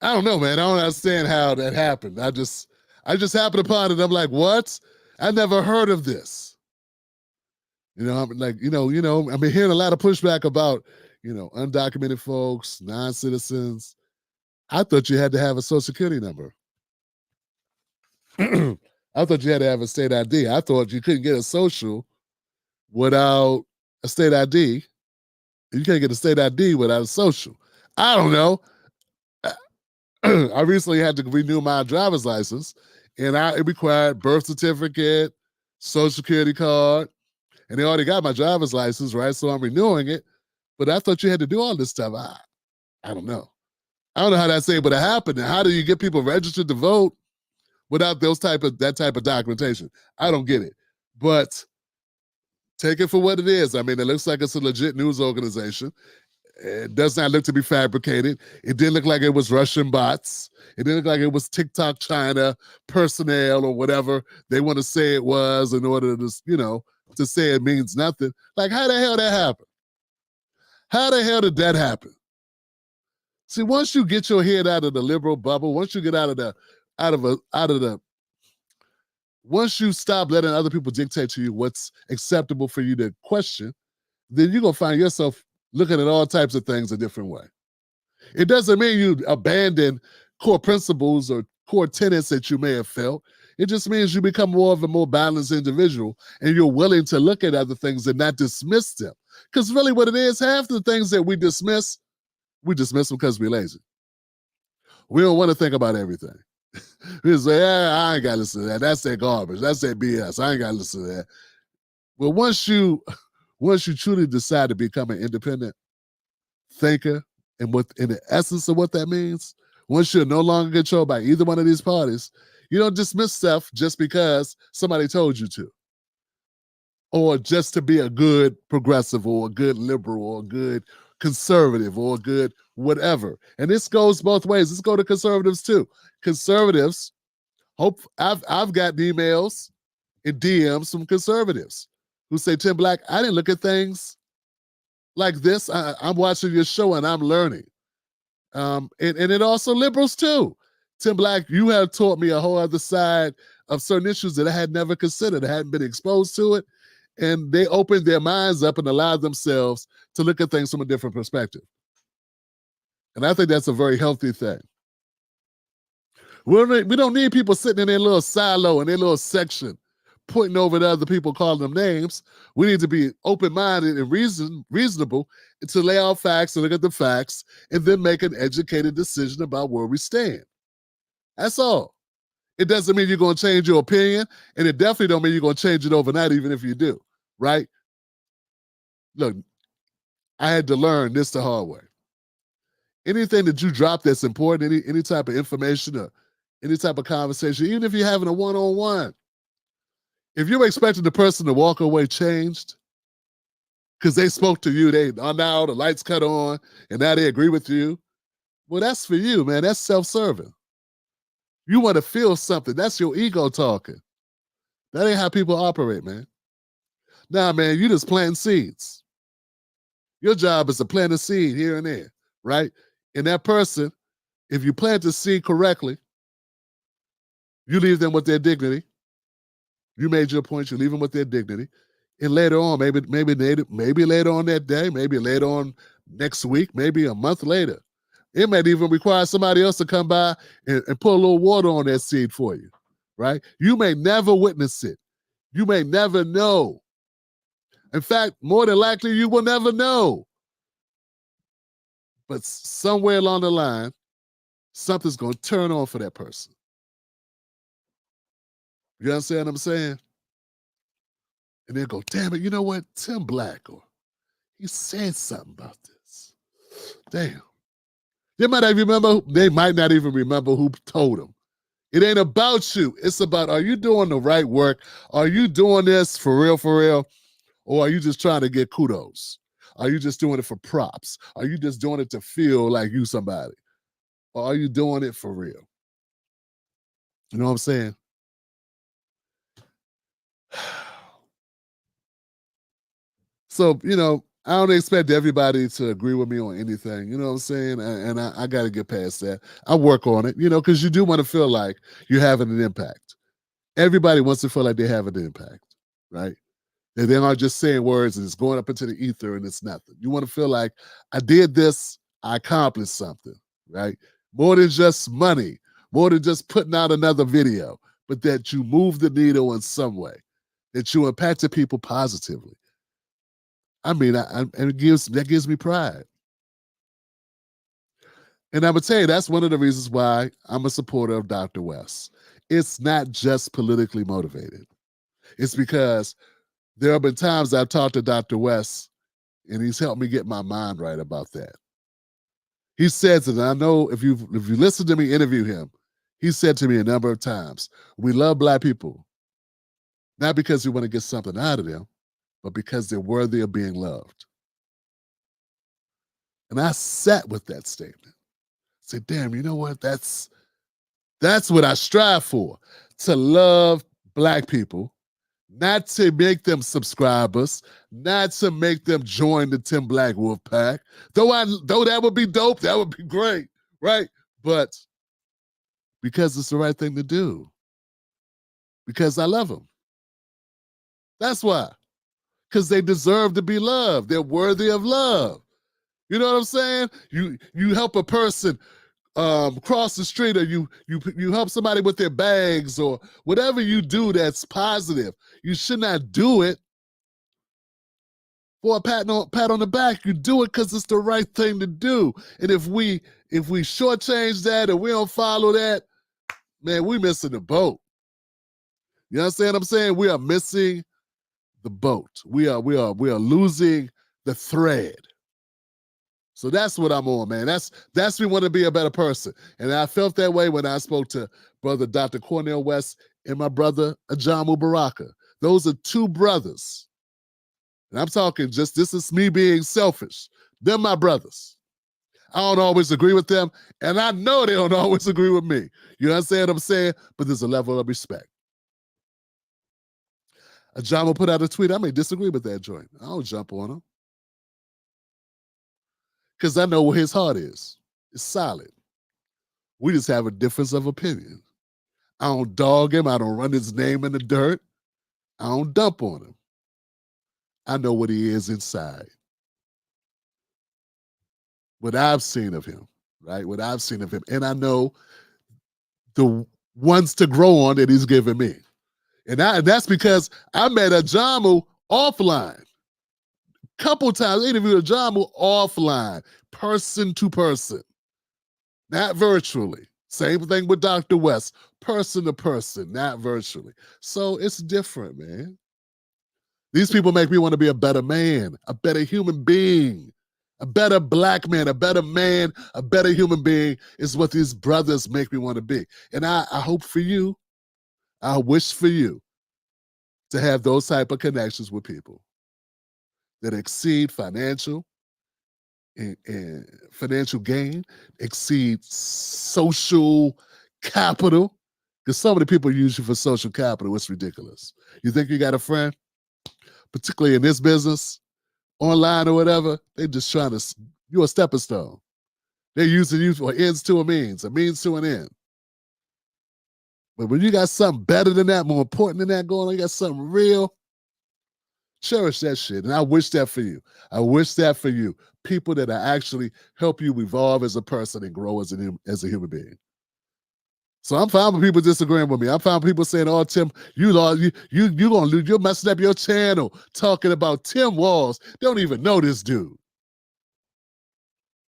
I don't know, man. I don't understand how that happened. I just happened upon it. I'm like, what? I never heard of this. I'm like, I've been hearing a lot of pushback about, undocumented folks, non-citizens. I thought you had to have a social security number. I thought you had to have a state ID. I thought you couldn't get a social without a state ID. You can't get a state ID without a social. I don't know. I recently had to renew my driver's license, and it required birth certificate, social security card, and they already got my driver's license, right? So I'm renewing it, but I thought you had to do all this stuff. I don't know. I don't know how that's able to happen. And how do you get people registered to vote without that type of documentation? I don't get it. But take it for what it is. I mean, it looks like it's a legit news organization. It does not look to be fabricated. It didn't look like it was Russian bots. It didn't look like it was TikTok China personnel or whatever they want to say it was in order to, to say it means nothing. Like, how the hell that happened? How the hell did that happen? See, once you get your head out of the liberal bubble, once you get once you stop letting other people dictate to you what's acceptable for you to question, then you're going to find yourself looking at all types of things a different way. It doesn't mean you abandon core principles or core tenets that you may have felt. It just means you become more of a more balanced individual and you're willing to look at other things and not dismiss them. Because really what it is, half the things that we dismiss them because we're lazy. We don't want to think about everything. We say, I ain't got to listen to that. That's that garbage. That's that BS. I ain't got to listen to that. Well, once you truly decide to become an independent thinker, and in the essence of what that means, once you're no longer controlled by either one of these parties, you don't dismiss stuff just because somebody told you to, or just to be a good progressive or a good liberal or a good conservative or a good whatever. And this goes both ways. This goes to conservatives too. Conservatives, I've gotten emails and DMs from conservatives who say, Tim Black, I didn't look at things like this. I'm watching your show and I'm learning. And it also liberals too. Tim Black, you have taught me a whole other side of certain issues that I had never considered. I hadn't been exposed to it. And they opened their minds up and allowed themselves to look at things from a different perspective. And I think that's a very healthy thing. We don't need people sitting in their little silo, in their little section, pointing over to other people, calling them names. We need to be open-minded and reasonable to lay out facts and look at the facts and then make an educated decision about where we stand. That's all. It doesn't mean you're going to change your opinion, and it definitely don't mean you're going to change it overnight, even if you do, right? Look, I had to learn this the hard way. Anything that you drop that's important, any type of information or any type of conversation, even if you're having a one-on-one, if you're expecting the person to walk away changed because they spoke to you, now the lights cut on, and now they agree with you, well, that's for you, man. That's self-serving. You want to feel something. That's your ego talking. That ain't how people operate, man. Nah, man, you just planting seeds. Your job is to plant a seed here and there, right? And that person, if you plant the seed correctly, you leave them with their dignity. You made your point, you leave them with their dignity. And later on, maybe later on that day, maybe later on next week, maybe a month later, it might even require somebody else to come by and put a little water on that seed for you, right? You may never witness it. You may never know. In fact, more than likely, you will never know. But somewhere along the line, something's going to turn on for that person. You understand what I'm saying? And they'll go, damn it, you know what? Tim Black, or he said something about this. Damn. They might not even remember who told them. It ain't about you. It's about, are you doing the right work? Are you doing this for real? Or are you just trying to get kudos? Are you just doing it for props? Are you just doing it to feel like you somebody? Or are you doing it for real? You know what I'm saying? So, I don't expect everybody to agree with me on anything. You know what I'm saying? And I got to get past that. I work on it, because you do want to feel like you're having an impact. Everybody wants to feel like they're having an impact, right? And they're not just saying words and it's going up into the ether and it's nothing. You want to feel like I did this, I accomplished something, right? More than just money, more than just putting out another video, but that you move the needle in some way, that you impacted people positively. I mean, and that gives me pride. And I'm going to tell you, that's one of the reasons why I'm a supporter of Dr. West. It's not just politically motivated. It's because there have been times I've talked to Dr. West, and he's helped me get my mind right about that. He says it, and I know if you listen to me interview him, he said to me a number of times, we love Black people, not because we want to get something out of them, but because they're worthy of being loved. And I sat with that statement. I said, damn, you know what? That's what I strive for, to love Black people, not to make them subscribers, not to make them join the Tim Black Wolf Pack. Though that would be dope, that would be great, right? But because it's the right thing to do. Because I love them. That's why. Because they deserve to be loved. They're worthy of love. You know what I'm saying? You help a person cross the street, or you help somebody with their bags, or whatever you do that's positive. You should not do it for a pat on the back. You do it because it's the right thing to do. And if we shortchange that and we don't follow that, man, we missing the boat. You understand what I'm saying? We are missing the boat. We are losing the thread. So that's what I'm on, man. That's me want to be a better person. And I felt that way when I spoke to brother Dr. Cornel West and my brother Ajamu Baraka. Those are two brothers. And I'm talking this is me being selfish. They're my brothers. I don't always agree with them, and I know they don't always agree with me. You understand what I'm saying? But there's a level of respect. Ajamu put out a tweet. I may disagree with that joint. I don't jump on him. Because I know where his heart is. It's solid. We just have a difference of opinion. I don't dog him. I don't run his name in the dirt. I don't dump on him. I know what he is inside. What I've seen of him, right? What I've seen of him. And I know the ones to grow on that he's given me. And that's because I met Ajamu offline. Couple times, interviewed Ajamu offline, person to person, not virtually. Same thing with Dr. West, person to person, not virtually. So it's different, man. These people make me want to be a better man, a better human being, a better black man, a better man, a better human being is what these brothers make me want to be. And I hope for you, I wish for you to have those type of connections with people that exceed financial and financial gain, exceed social capital. Because some of the people use you for social capital, it's ridiculous. You think you got a friend, particularly in this business, online or whatever, they just trying to, you're a stepping stone. They're using you for ends to a means to an end. But when you got something better than that, more important than that going on, you got something real, cherish that shit. And I wish that for you. I wish that for you. People that actually help you evolve as a person and grow as a human being. So I'm fine with people disagreeing with me. I'm fine with people saying, "Oh, Tim, you're gonna lose. You're messing up your channel talking about Tim Walls. Don't even know this dude."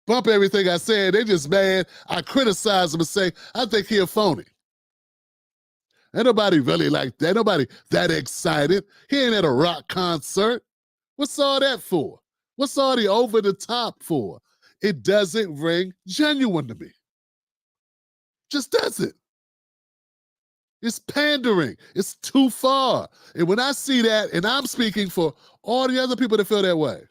Bump everything I said. They just mad. I criticize him and say, "I think he a phony." Ain't nobody really like that. Nobody that excited. He ain't at a rock concert. What's all that for? What's all the over the top for? It doesn't ring genuine to me. Just doesn't. It's pandering. It's too far. And when I see that, and I'm speaking for all the other people that feel that way.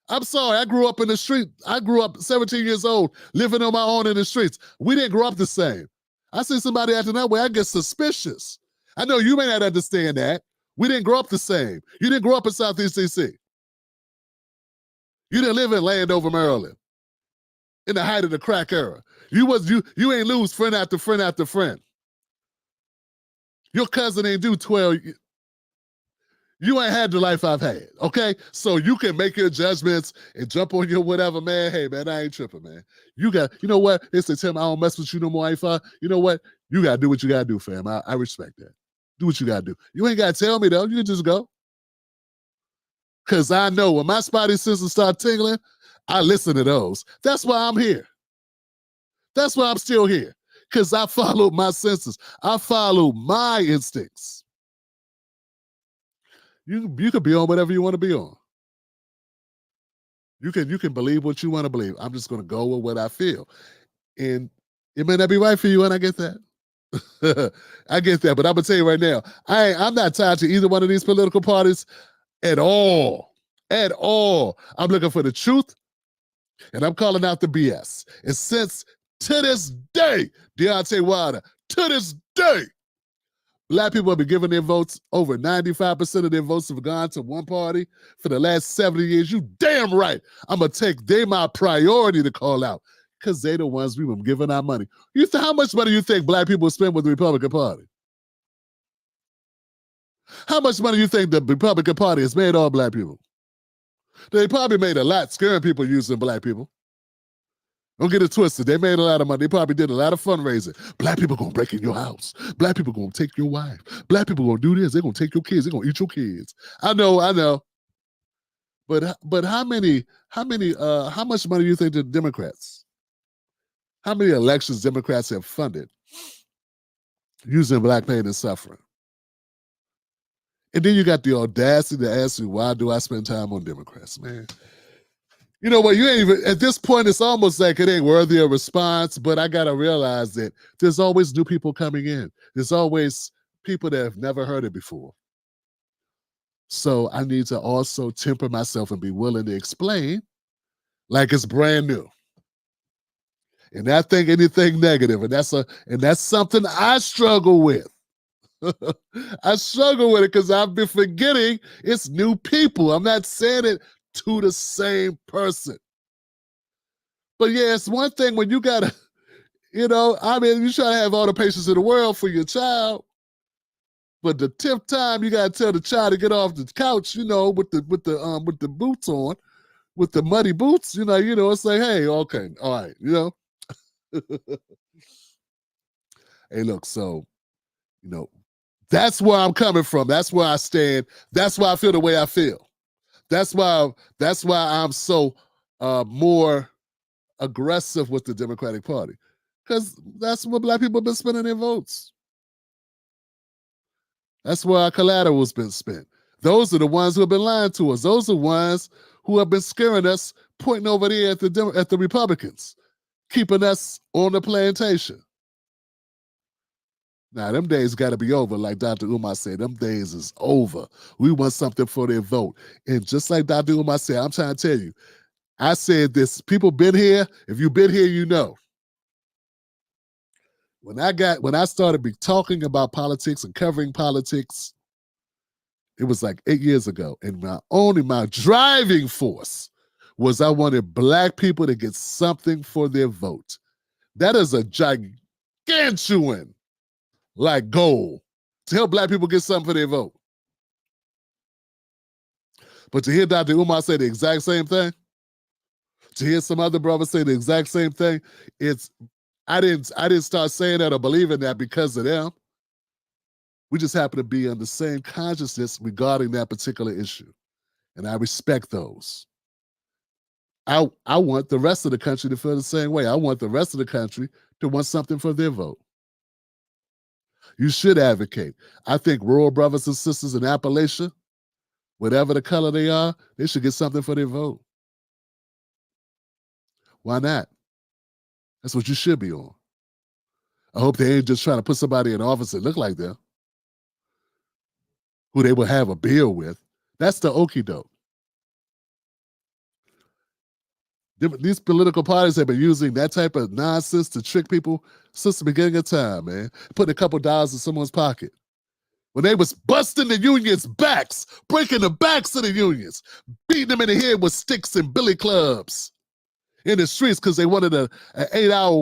I'm sorry, I grew up in the street. I grew up 17 years old, living on my own in the streets. We didn't grow up the same. I see somebody acting that way, I get suspicious. I know you may not understand that. We didn't grow up the same. You didn't grow up in Southeast DC. You didn't live in Landover, Maryland, in the height of the crack era. You ain't lose friend after friend after friend. Your cousin ain't do 12. You ain't had the life I've had, okay? So you can make your judgments and jump on your whatever, man. Hey, man, I ain't tripping, man. You know what? They say, Tim, I don't mess with you no more, Ifa. You know what? You got to do what you got to do, fam. I respect that. Do what you got to do. You ain't got to tell me, though. You can just go. Because I know when my spidey senses start tingling, I listen to those. That's why I'm here. That's why I'm still here. Because I follow my senses. I follow my instincts. You can be on whatever you want to be on. You can believe what you want to believe. I'm just going to go with what I feel. And it may not be right for you, and I get that. I get that, but I'm going to tell you right now, I'm not tied to either one of these political parties at all. At all. I'm looking for the truth, and I'm calling out the BS. And since to this day, Deontay Wilder, to this day, Black people have been giving their votes. Over 95% of their votes have gone to one party for the last 70 years. You damn right. I'm going to take they my priority to call out because they the ones we've been giving our money. How much money you think Black people spend with the Republican Party? How much money you think the Republican Party has made all Black people? They probably made a lot scaring people using Black people. Don't get it twisted. They made a lot of money. They probably did a lot of fundraising. Black people gonna break in your house. Black people gonna take your wife. Black people gonna do this. They're gonna take your kids. They're gonna eat your kids. I know. But how much money do you think the Democrats? How many elections Democrats have funded using Black pain and suffering? And then you got the audacity to ask me, why do I spend time on Democrats, man? You know what? You ain't even, at this point, it's almost like it ain't worthy of response, but I got to realize that there's always new people coming in. There's always people that have never heard it before. So I need to also temper myself and be willing to explain like it's brand new. And not think anything negative. And that's something I struggle with. I struggle with it because I've been forgetting it's new people. I'm not saying it to the same person. But yeah, it's one thing when you gotta, You know, I mean, you try to have all the patience in the world for your child, but the 10th time you gotta tell the child to get off the couch, you know, with the boots on, with the muddy boots, you know, it's like, hey, okay, all right, you know. Hey, look, so, you know, that's where I'm coming from. That's where I stand. That's why I feel the way I feel. That's why I'm so more aggressive with the Democratic Party, because that's where Black people have been spending their votes. That's where our collateral's been spent. Those are the ones who have been lying to us. Those are the ones who have been scaring us, pointing over there at the Republicans, keeping us on the plantation. Now, them days got to be over, like Dr. Umar said. Them days is over. We want something for their vote. And just like Dr. Umar said, I'm trying to tell you, I said this, people been here. If you've been here, you know. When I started talking about politics and covering politics, it was like 8 years ago. And my driving force was I wanted Black people to get something for their vote. That is a gigantuan goal, to help Black people get something for their vote. But to hear Dr. Umar say the exact same thing, to hear some other brothers say the exact same thing, I didn't start saying that or believing that because of them. We just happen to be on the same consciousness regarding that particular issue. And I respect those. I want the rest of the country to feel the same way. I want the rest of the country to want something for their vote. You should advocate. I think rural brothers and sisters in Appalachia, whatever the color they are, they should get something for their vote. Why not? That's what you should be on. I hope they ain't just trying to put somebody in office that look like them, who they will have a bill with. That's the okie doke. These political parties have been using that type of nonsense to trick people since the beginning of time, man. Putting a couple dollars in someone's pocket. When they was busting the unions' backs, breaking the backs of the unions, beating them in the head with sticks and billy clubs in the streets because they wanted an 8-hour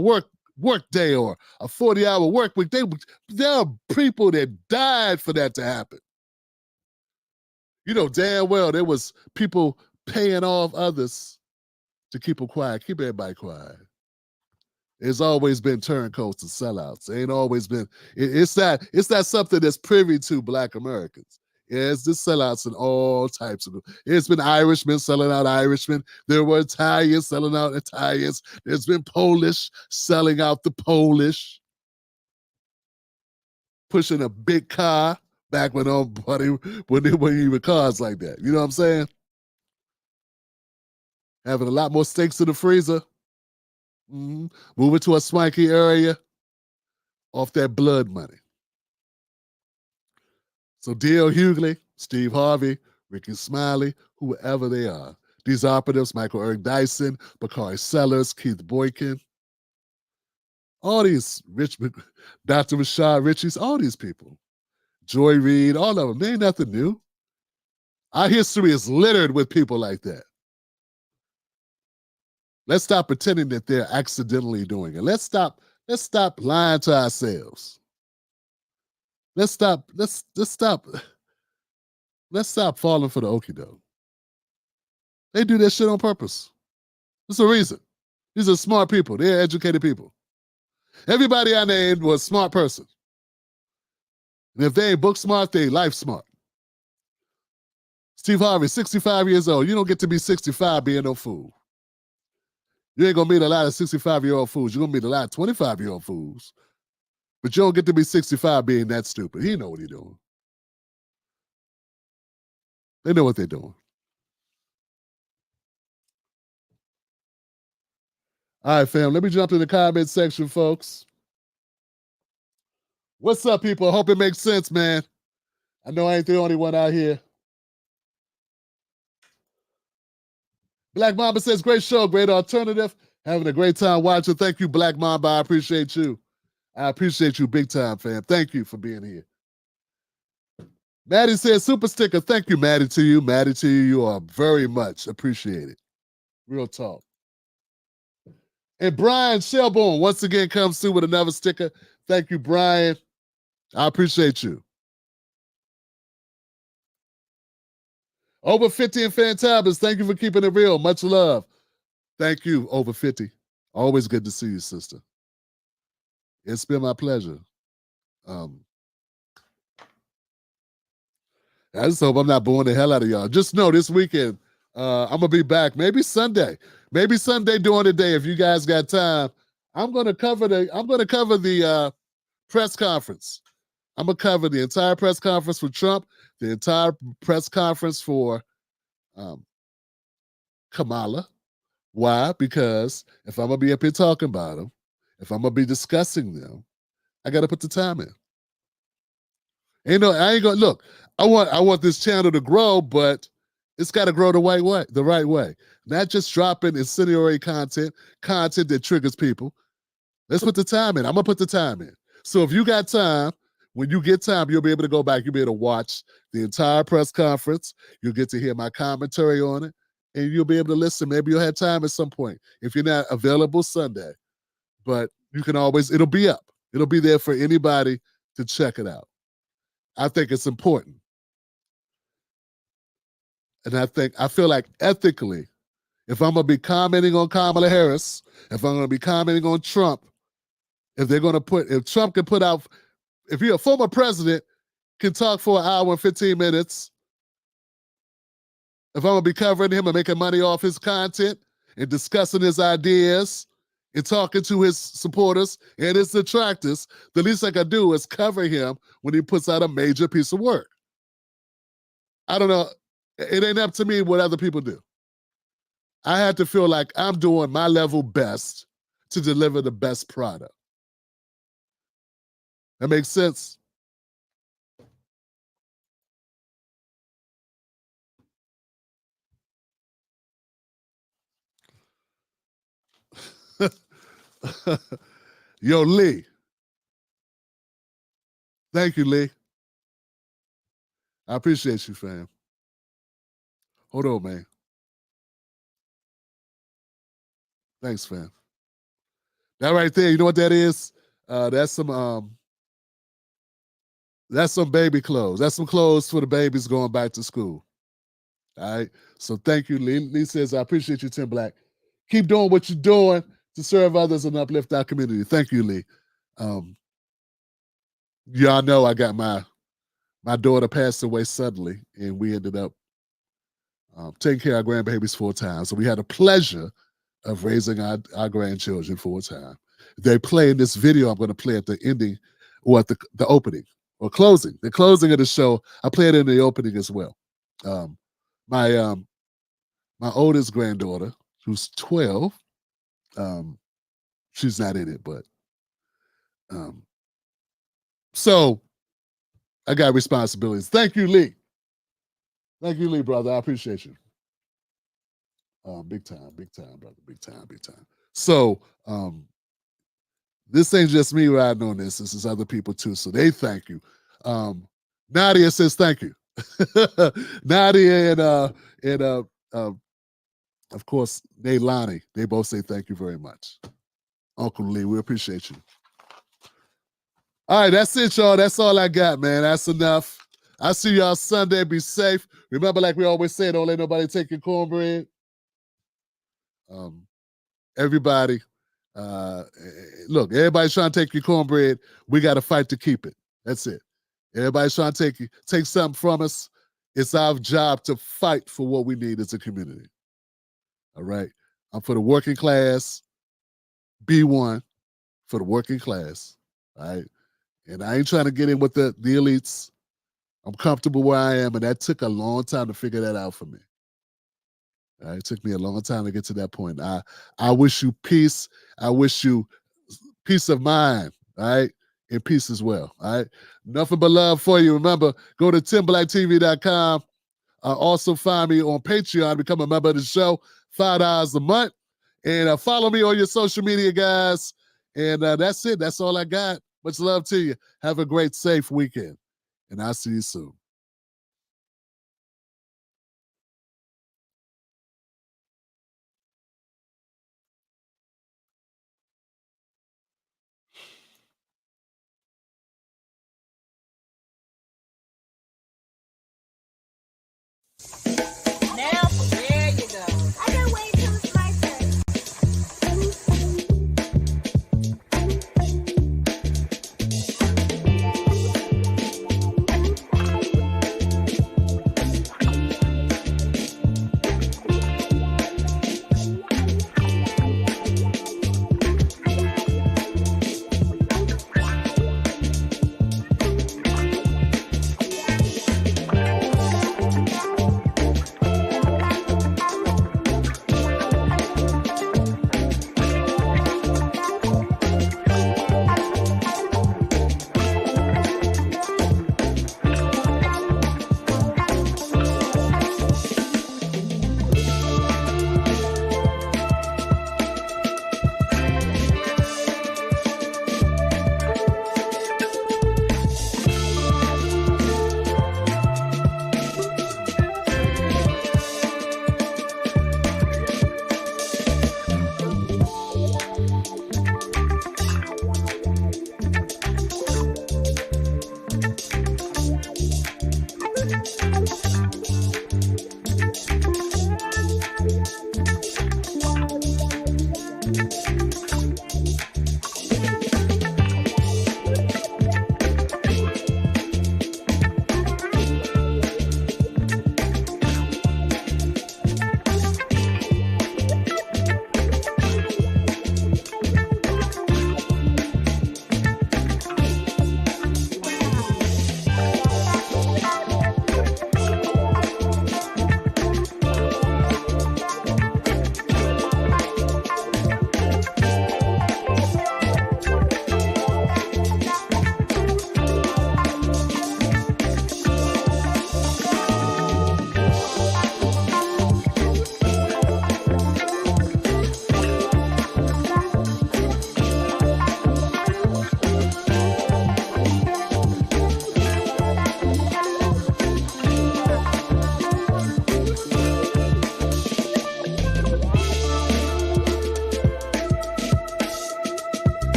work day or a 40-hour work week. There are people that died for that to happen. You know damn well there was people paying off others to keep them quiet, keep everybody quiet. It's always been turncoats and sellouts. It ain't always been. It's not something that's privy to Black Americans. It's the sellouts in all types of. It's been Irishmen selling out Irishmen. There were Italians selling out Italians. There's been Polish selling out the Polish. Pushing a big car back when they weren't even cars like that. You know what I'm saying? Having a lot more steaks in the freezer. Moving to a swanky area off that blood money. So D.L. Hughley, Steve Harvey, Ricky Smiley, whoever they are. These operatives, Michael Eric Dyson, Bakari Sellers, Keith Boykin, all these Dr. Rashad Richies, all these people. Joy Reid, all of them, they ain't nothing new. Our history is littered with people like that. Let's stop pretending that they're accidentally doing it. Let's stop lying to ourselves. Let's stop falling for the okie doke. They do that shit on purpose. There's a reason. These are smart people. They're educated people. Everybody I named was a smart person. And if they ain't book smart, they life smart. Steve Harvey, 65 years old. You don't get to be 65 being no fool. You ain't gonna meet a lot of 65-year-old fools. You're gonna meet a lot of 25-year-old fools. But you don't get to be 65 being that stupid. He know what he's doing. They know what they're doing. All right, fam, let me jump to the comment section, folks. What's up, people? I hope it makes sense, man. I know I ain't the only one out here. Black Mamba says, great show, great alternative. Having a great time watching. Thank you, Black Mamba. I appreciate you. I appreciate you big time, fam. Thank you for being here. Maddie says, super sticker. Thank you, Maddie, to you. Maddie, to you. You are very much appreciated. Real talk. And Brian Shelbourne once again comes through with another sticker. Thank you, Brian. I appreciate you. Over 50 and Fantabulous, thank you for keeping it real. Much love. Thank you, Over 50. Always good to see you, sister. It's been my pleasure. I just hope I'm not boring the hell out of y'all. Just know this weekend, I'm going to be back. Maybe Sunday. Maybe Sunday during the day if you guys got time. I'm going to cover the press conference. I'm going to cover the entire press conference for Trump, the entire press conference for Kamala. Why? Because if I'm going to be up here talking about them, if I'm going to be discussing them, I got to put the time in. I ain't going to look. I want this channel to grow, but it's got to grow the right way. Not just dropping incendiary content that triggers people. Let's put the time in. I'm going to put the time in. So if you got time, when you get time, you'll be able to go back. You'll be able to watch the entire press conference. You'll get to hear my commentary on it, and you'll be able to listen. Maybe you'll have time at some point if you're not available Sunday. But you can always, it'll be up. It'll be there for anybody to check it out. I think it's important. And I feel like ethically, if I'm going to be commenting on Kamala Harris, if I'm going to be commenting on Trump, if Trump can put out, if you're a former president, can talk for an hour and 15 minutes, if I'm going to be covering him and making money off his content and discussing his ideas and talking to his supporters and his detractors, the least I can do is cover him when he puts out a major piece of work. I don't know. It ain't up to me what other people do. I have to feel like I'm doing my level best to deliver the best product. That makes sense? Yo, Lee. Thank you, Lee. I appreciate you, fam. Hold on, man. Thanks, fam. That right there, you know what that is? That's some baby clothes. That's some clothes for the babies going back to school. All right. So thank you, Lee. Lee says, I appreciate you, Tim Black. Keep doing what you're doing to serve others and uplift our community. Thank you, Lee. Y'all know I got my daughter passed away suddenly, and we ended up taking care of our grandbabies full time. So we had the pleasure of raising our grandchildren full time. They play in this video I'm going to play at the ending or at the opening or closing. The closing of the show, I play it in the opening as well. My oldest granddaughter, who's 12, she's not in it, but so I got responsibilities. Thank you, Lee. Thank you, Lee, brother. I appreciate you. Big time, brother. Big time. So this ain't just me riding on this. This is other people too. So they thank you. Nadia says thank you. Nadia and of course Neilani, they both say thank you very much. Uncle Lee, we appreciate you. All right, that's it, y'all. That's all I got, man. That's enough. I'll see y'all Sunday. Be safe. Remember, like we always say, don't let nobody take your cornbread. Everybody, look, everybody's trying to take your cornbread. We got to fight to keep it. That's it. Everybody's trying to take something from us. It's our job to fight for what we need as a community. All right? I'm for the working class. Be one for the working class. All right? And I ain't trying to get in with the elites. I'm comfortable where I am, and that took a long time to figure that out for me. All right? It took me a long time to get to that point. I wish you peace. I wish you peace of mind, all right? And peace as well, all right? Nothing but love for you. Remember, go to TimBlackTV.com. Also find me on Patreon. Become a member of the show, $5 a month. And follow me on your social media, guys. And that's it. That's all I got. Much love to you. Have a great, safe weekend. And I'll see you soon.